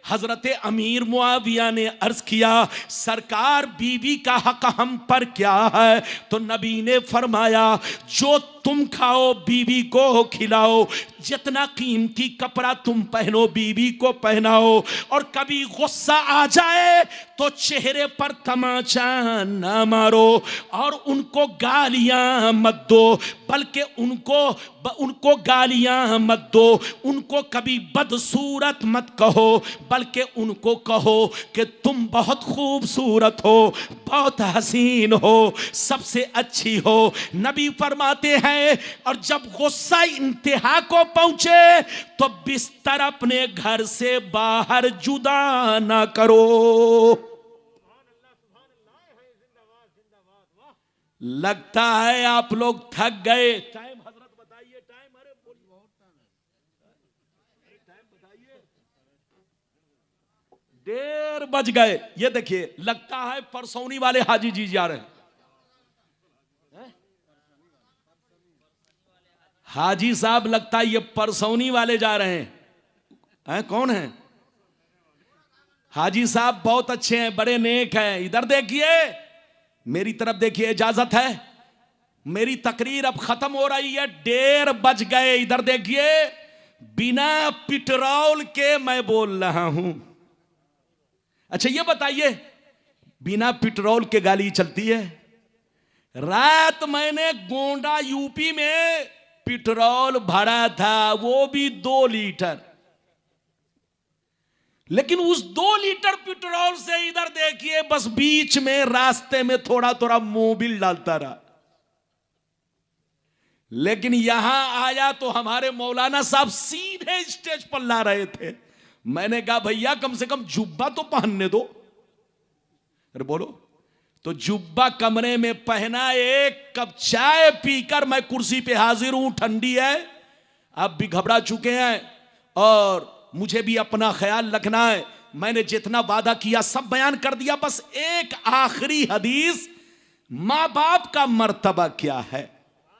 हजरत अमीर मुआविया ने अर्ज किया, सरकार बीवी का हक हम पर क्या है? तो नबी ने फरमाया, जो तुम खाओ बीवी को खिलाओ, जितना कीमती कपड़ा तुम पहनो बीवी को पहनाओ, और कभी गुस्सा आ जाए तो चेहरे पर तमाचा ना मारो और उनको गालियां मत दो, बल्कि उनको गालियां मत दो, उनको कभी बदसूरत मत कहो, बल्कि उनको कहो कि तुम बहुत खूबसूरत हो, बहुत हसीन हो, सबसे अच्छी हो। नबी फरमाते हैं, और जब गुस्सा इंतहा को पहुंचे तो बिस्तर अपने घर से बाहर जुदा ना करो। लगता है आप लोग थक गए। टाइम हजरत बताइए, टाइम। अरे टाइम बताइए। 1:30 बज गए। ये देखिए, लगता है परसौनी वाले हाजी जी जा रहे हैं। हाजी साहब लगता है ये परसौनी वाले जा रहे हैं। कौन है? हाजी साहब बहुत अच्छे हैं, बड़े नेक हैं। इधर देखिए, मेरी तरफ देखिए, इजाजत है। मेरी तकरीर अब खत्म हो रही है, 1:30 बज गए। इधर देखिए, बिना पेट्रोल के मैं बोल रहा हूं। अच्छा ये बताइए, बिना पेट्रोल के गाड़ी चलती है? रात मैंने गोंडा यूपी में पेट्रोल भरा था, वो भी 2 लीटर, लेकिन उस 2 लीटर पेट्रोल से इधर देखिए बस बीच में रास्ते में थोड़ा थोड़ा मोबिल डालता रहा। लेकिन यहां आया तो हमारे मौलाना साहब सीधे स्टेज पर ला रहे थे। मैंने कहा भैया कम से कम जुब्बा तो पहनने दो। अरे बोलो। तो जुब्बा कमरे में पहना, 1 कप चाय पीकर मैं कुर्सी पे हाजिर हूं। ठंडी है, आप भी घबरा चुके हैं और मुझे भी अपना ख्याल रखना है। मैंने जितना वादा किया सब बयान कर दिया। बस एक आखिरी हदीस, मां बाप का मर्तबा क्या है?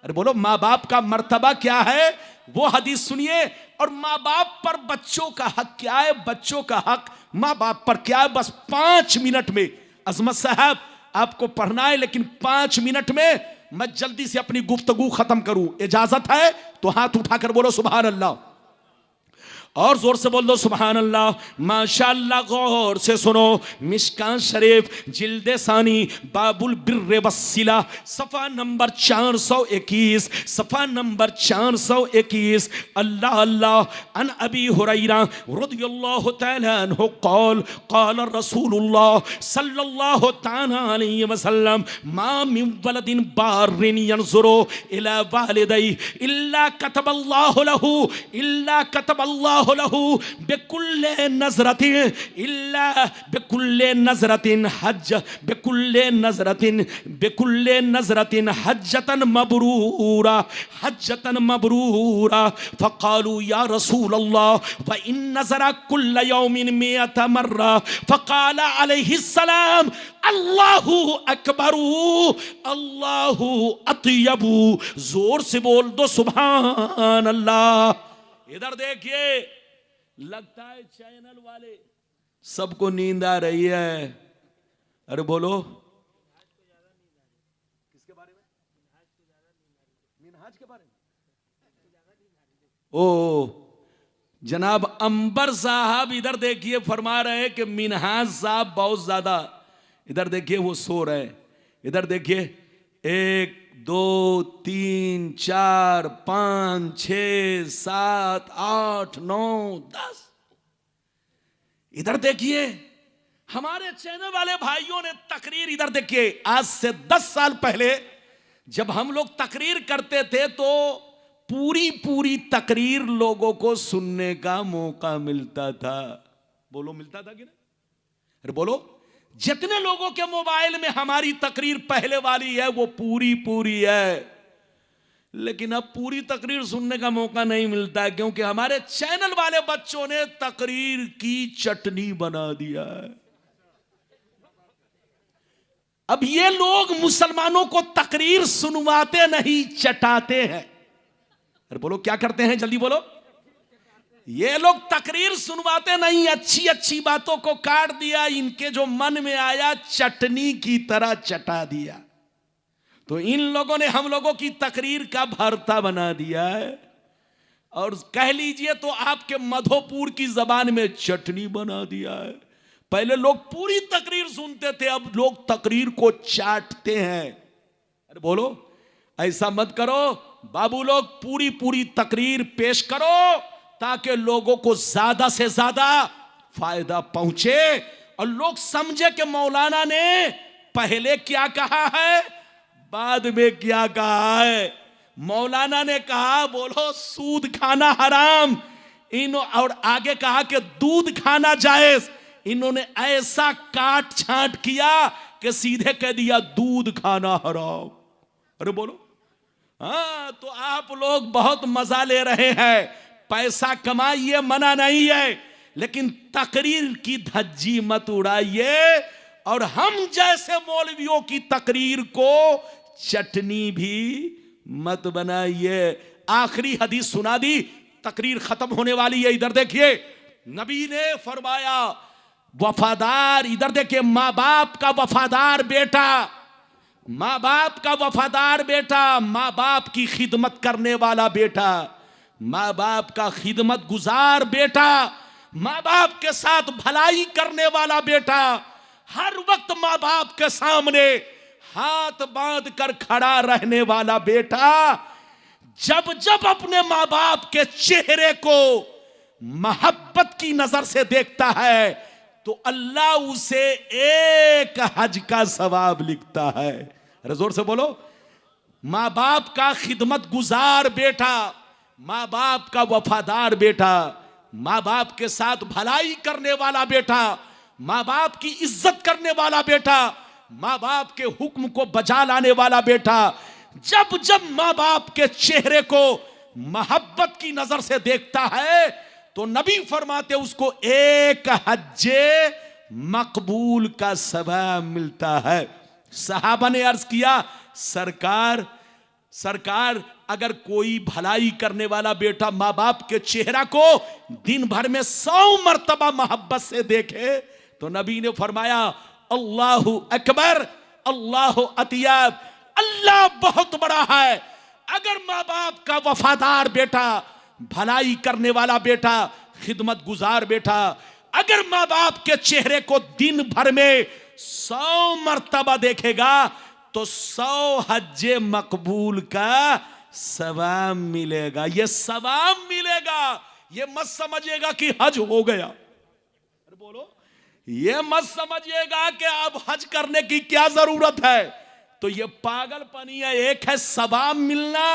अरे बोलो, मां बाप का मर्तबा क्या है? वो हदीस सुनिए। और मां बाप पर बच्चों का हक क्या है? बच्चों का हक मां बाप पर क्या है? बस 5 मिनट में, अजमत साहब आपको पढ़ना है, लेकिन 5 मिनट में मैं जल्दी से अपनी गुफ्तगू खत्म करूं। इजाजत है तो हाथ उठाकर बोलो सुभान अल्लाह। और जोर से बोल दो सुभान अल्लाह, माशाअल्लाह। गौर से सुनो, मिशकात शरीफ जिल्द सानी बाबुल बिर्र वस्सिला सफ़ा नंबर 421, सफ़ा नंबर 421। अल्लाह अल्लाह। अन अबी हुरैरा रज़ियल्लाहु तआला अन्हु क़ाल क़ाल रसूलुल्लाह सल्लल्लाहु तआला अलैहि वसल्लम मा मिन वलदिन बारिन यंज़ुरु इला वालिदैहि इल्ला कतबल्लाहु लहू बिकुल्ले नज़रतिन इल्ला बिकुल्ले नज़रतिन हज बिकुल्ले नज़रतिन हज्जतन मबरूरा फ़क़ालू या रसूल अल्लाह व इन नज़रा कुल्ल यौमिन मिअत मर्रा फ़क़ाल अलैहिस्सलाम अल्लाहु अकबरू अल्लाहु अतयबू। जोर से बोल दो सुभान अल्लाह। इधर देखिए, लगता है चैनल वाले सबको नींद आ रही है। अरे बोलो, किसके बारे में? मिनहाज के बारे में। ओ जनाब अंबर साहब इधर देखिए, फरमा रहे हैं कि मिनहाज साहब बहुत ज्यादा, इधर देखिए वो सो रहे हैं। इधर देखिए 1 2 3 4 5 6 7 8 9 10। इधर देखिए हमारे चैनल वाले भाइयों ने तकरीर, इधर देखिए आज से 10 साल पहले जब हम लोग तकरीर करते थे तो पूरी तकरीर लोगों को सुनने का मौका मिलता था। बोलो मिलता था कि नहीं? अरे बोलो, जितने लोगों के मोबाइल में हमारी तकरीर पहले वाली है वो पूरी है, लेकिन अब पूरी तकरीर सुनने का मौका नहीं मिलता है, क्योंकि हमारे चैनल वाले बच्चों ने तकरीर की चटनी बना दिया है। अब ये लोग मुसलमानों को तकरीर सुनवाते नहीं, चटाते हैं। अरे बोलो क्या करते हैं, जल्दी बोलो। ये लोग तकरीर सुनवाते नहीं, अच्छी बातों को काट दिया, इनके जो मन में आया चटनी की तरह चटा दिया। तो इन लोगों ने हम लोगों की तकरीर का भरता बना दिया है, और कह लीजिए तो आपके मधोपुर की जबान में चटनी बना दिया है। पहले लोग पूरी तकरीर सुनते थे, अब लोग तकरीर को चाटते हैं। अरे बोलो ऐसा मत करो बाबू, लोग पूरी तकरीर पेश करो ताकि लोगों को ज्यादा से ज्यादा फायदा पहुंचे और लोग समझे कि मौलाना ने पहले क्या कहा है, बाद में क्या कहा है। मौलाना ने कहा बोलो सूद खाना हराम, और आगे कहा कि दूध खाना जायज। इन्होंने ऐसा काट छांट किया कि सीधे कह दिया दूध खाना हराम। अरे बोलो, हाँ तो आप लोग बहुत मजा ले रहे हैं, पैसा कमाइए, मना नहीं है, लेकिन तकरीर की धज्जी मत उड़ाइए और हम जैसे मौलवियों की तकरीर को चटनी भी मत बनाइए। आखिरी हदीस सुना दी, तकरीर खत्म होने वाली है। इधर देखिए नबी ने फरमाया वफादार, इधर देखिए माँ बाप का वफादार बेटा, माँ बाप का वफादार बेटा, माँ बाप की खिदमत करने वाला बेटा, माँ बाप का खिदमत गुजार बेटा, माँ बाप के साथ भलाई करने वाला बेटा, हर वक्त माँ बाप के सामने हाथ बांध कर खड़ा रहने वाला बेटा, जब जब अपने माँ बाप के चेहरे को मोहब्बत की नजर से देखता है तो अल्लाह उसे एक हज का सवाब लिखता है। अरे जोर से बोलो, माँ बाप का खिदमत गुजार बेटा, माँ बाप का वफादार बेटा, माँ बाप के साथ भलाई करने वाला बेटा, माँ बाप की इज्जत करने वाला बेटा, माँ बाप के हुक्म को बजा लाने वाला बेटा, जब जब माँ बाप के चेहरे को मोहब्बत की नजर से देखता है तो नबी फरमाते उसको एक हज्जे मकबूल का सवाब मिलता है। सहाबा ने अर्ज किया सरकार अगर कोई भलाई करने वाला बेटा माँ बाप के चेहरा को दिन भर में 100 मर्तबा मोहब्बत से देखे तो नबी ने फरमाया अल्लाहु अकबर अल्लाहु अतियाब, अल्लाह बहुत बड़ा है। अगर माँ बाप का वफादार बेटा, भलाई करने वाला बेटा, खिदमत गुजार बेटा अगर माँ बाप के चेहरे को दिन भर में 100 मर्तबा देखेगा तो 100 हज्जे मकबूल का सवाब मिलेगा। ये सवाब मिलेगा, ये मत समझिएगा कि हज हो गया। अरे बोलो, ये मत समझिएगा कि अब हज करने की क्या जरूरत है। तो ये पागलपनी है। एक है सवाब मिलना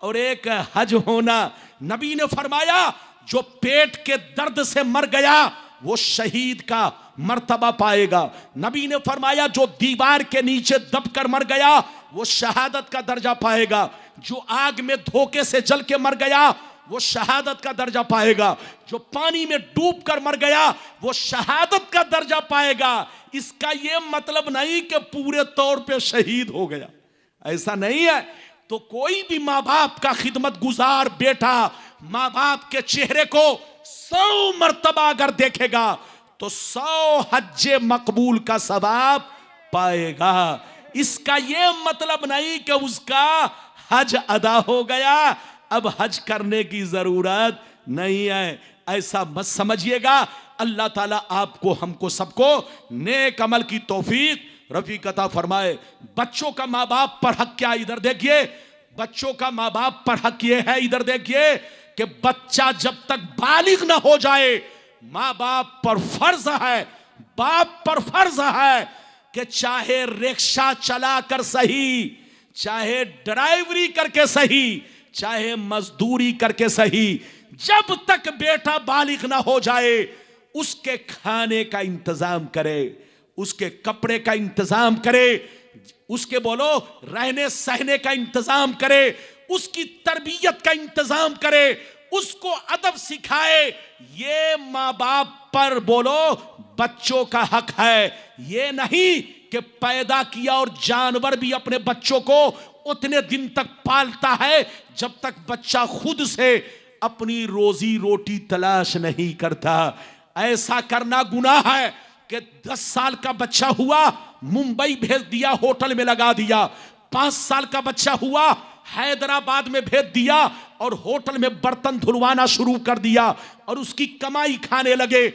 और एक है हज होना। नबी ने फरमाया जो पेट के दर्द से मर गया वो शहीद का मर्तबा पाएगा। नबी ने फरमाया जो दीवार के नीचे दबकर मर गया वो शहादत का दर्जा पाएगा। जो आग में धोखे से जल के मर गया वो शहादत का दर्जा पाएगा। जो पानी में डूब कर मर गया वो शहादत का दर्जा पाएगा। इसका ये मतलब नहीं कि पूरे तौर पे शहीद हो गया, ऐसा नहीं है। तो कोई भी माँ बाप का खिदमत गुजार बेटा माँ बाप के चेहरे को 100 मर्तबा अगर देखेगा तो 100 हज्जे मकबूल का सवाब पाएगा। इसका ये मतलब नहीं कि उसका हज अदा हो गया, अब हज करने की जरूरत नहीं है, ऐसा मत समझिएगा। अल्लाह ताला आपको हमको सबको नेक अमल की तौफीक रफीक अता फरमाए। बच्चों का माँ बाप पर हक क्या, इधर देखिए, बच्चों का माँ बाप पर हक ये है, इधर देखिए, कि बच्चा जब तक बालिग ना हो जाए माँ बाप पर फर्ज है, बाप पर फर्ज है कि चाहे रिक्शा चलाकर सही, चाहे ड्राइवरी करके सही, चाहे मजदूरी करके सही, जब तक बेटा बालिग ना हो जाए उसके खाने का इंतजाम करे, उसके कपड़े का इंतजाम करे, उसके बोलो रहने सहने का इंतजाम करे, उसकी तरबियत का इंतजाम करे, उसको अदब सिखाए। ये माँ बाप पर बोलो बच्चों का हक है। ये नहीं कि पैदा किया और जानवर भी अपने बच्चों को उतने दिन तक पालता है जब तक बच्चा खुद से अपनी रोजी रोटी तलाश नहीं करता। ऐसा करना गुनाह है कि 10 साल का बच्चा हुआ मुंबई भेज दिया, होटल में लगा दिया, 5 साल का बच्चा हुआ हैदराबाद में भेज दिया और होटल में बर्तन धुलवाना शुरू कर दिया और उसकी कमाई खाने लगे।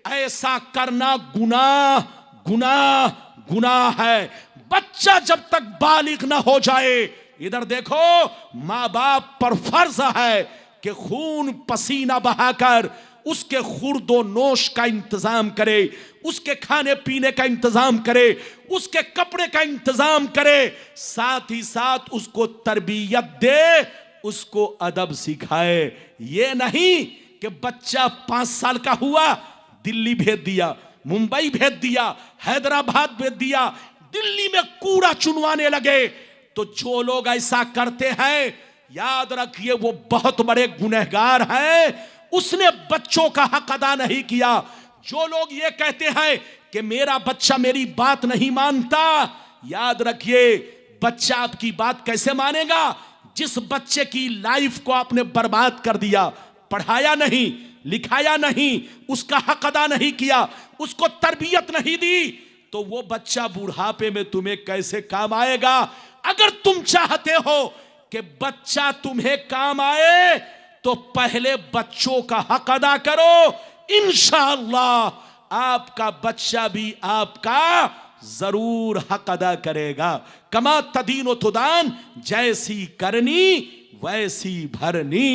ऐसा करना गुनाह गुनाह गुनाह है। बच्चा जब तक बालिग ना हो जाए, इधर देखो, माँ बाप पर फर्ज है कि खून पसीना बहाकर उसके खुर्दो नोश का इंतजाम करे, उसके खाने पीने का इंतजाम करे, उसके कपड़े का इंतजाम करे, साथ ही साथ उसको तरबियत दे, उसको अदब सिखाए। ये नहीं कि बच्चा 5 साल का हुआ दिल्ली भेज दिया, मुंबई भेज दिया, हैदराबाद भेज दिया, दिल्ली में कूड़ा चुनवाने लगे। तो जो लोग ऐसा करते हैं याद रखिए वो बहुत बड़े गुनहगार हैं। उसने बच्चों का हक अदा नहीं किया। जो लोग ये कहते हैं कि मेरा बच्चा मेरी बात नहीं मानता, याद रखिए बच्चा आपकी बात कैसे मानेगा? जिस बच्चे की लाइफ को आपने बर्बाद कर दिया, पढ़ाया नहीं, लिखाया नहीं, उसका हक अदा नहीं किया, उसको तरबियत नहीं दी, तो वो बच्चा बुढ़ापे में तुम्हें कैसे काम आएगा? अगर तुम चाहते हो कि बच्चा तुम्हें काम आए तो पहले बच्चों का हक अदा करो, इंशाअल्लाह आपका बच्चा भी आपका जरूर हक अदा करेगा। कमा तदीनो तुदान, जैसी करनी वैसी भरनी।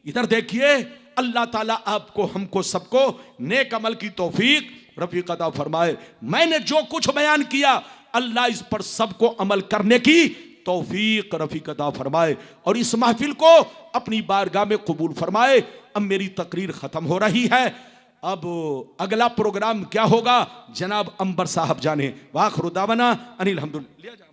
इधर देखिए, अल्लाह ताला आपको हमको सबको नेक अमल की तौफीक रफीक अता फरमाए। मैंने जो कुछ बयान किया अल्लाह इस पर सबको अमल करने की तौफीक रफीक अता फरमाए और इस महफिल को अपनी बारगाह में कबूल फरमाए। अब मेरी तकरीर खत्म हो रही है। अब अगला प्रोग्राम क्या होगा जनाब अंबर साहब जाने। वाखिर दावाना अनिल हम्दुलिल्लाह।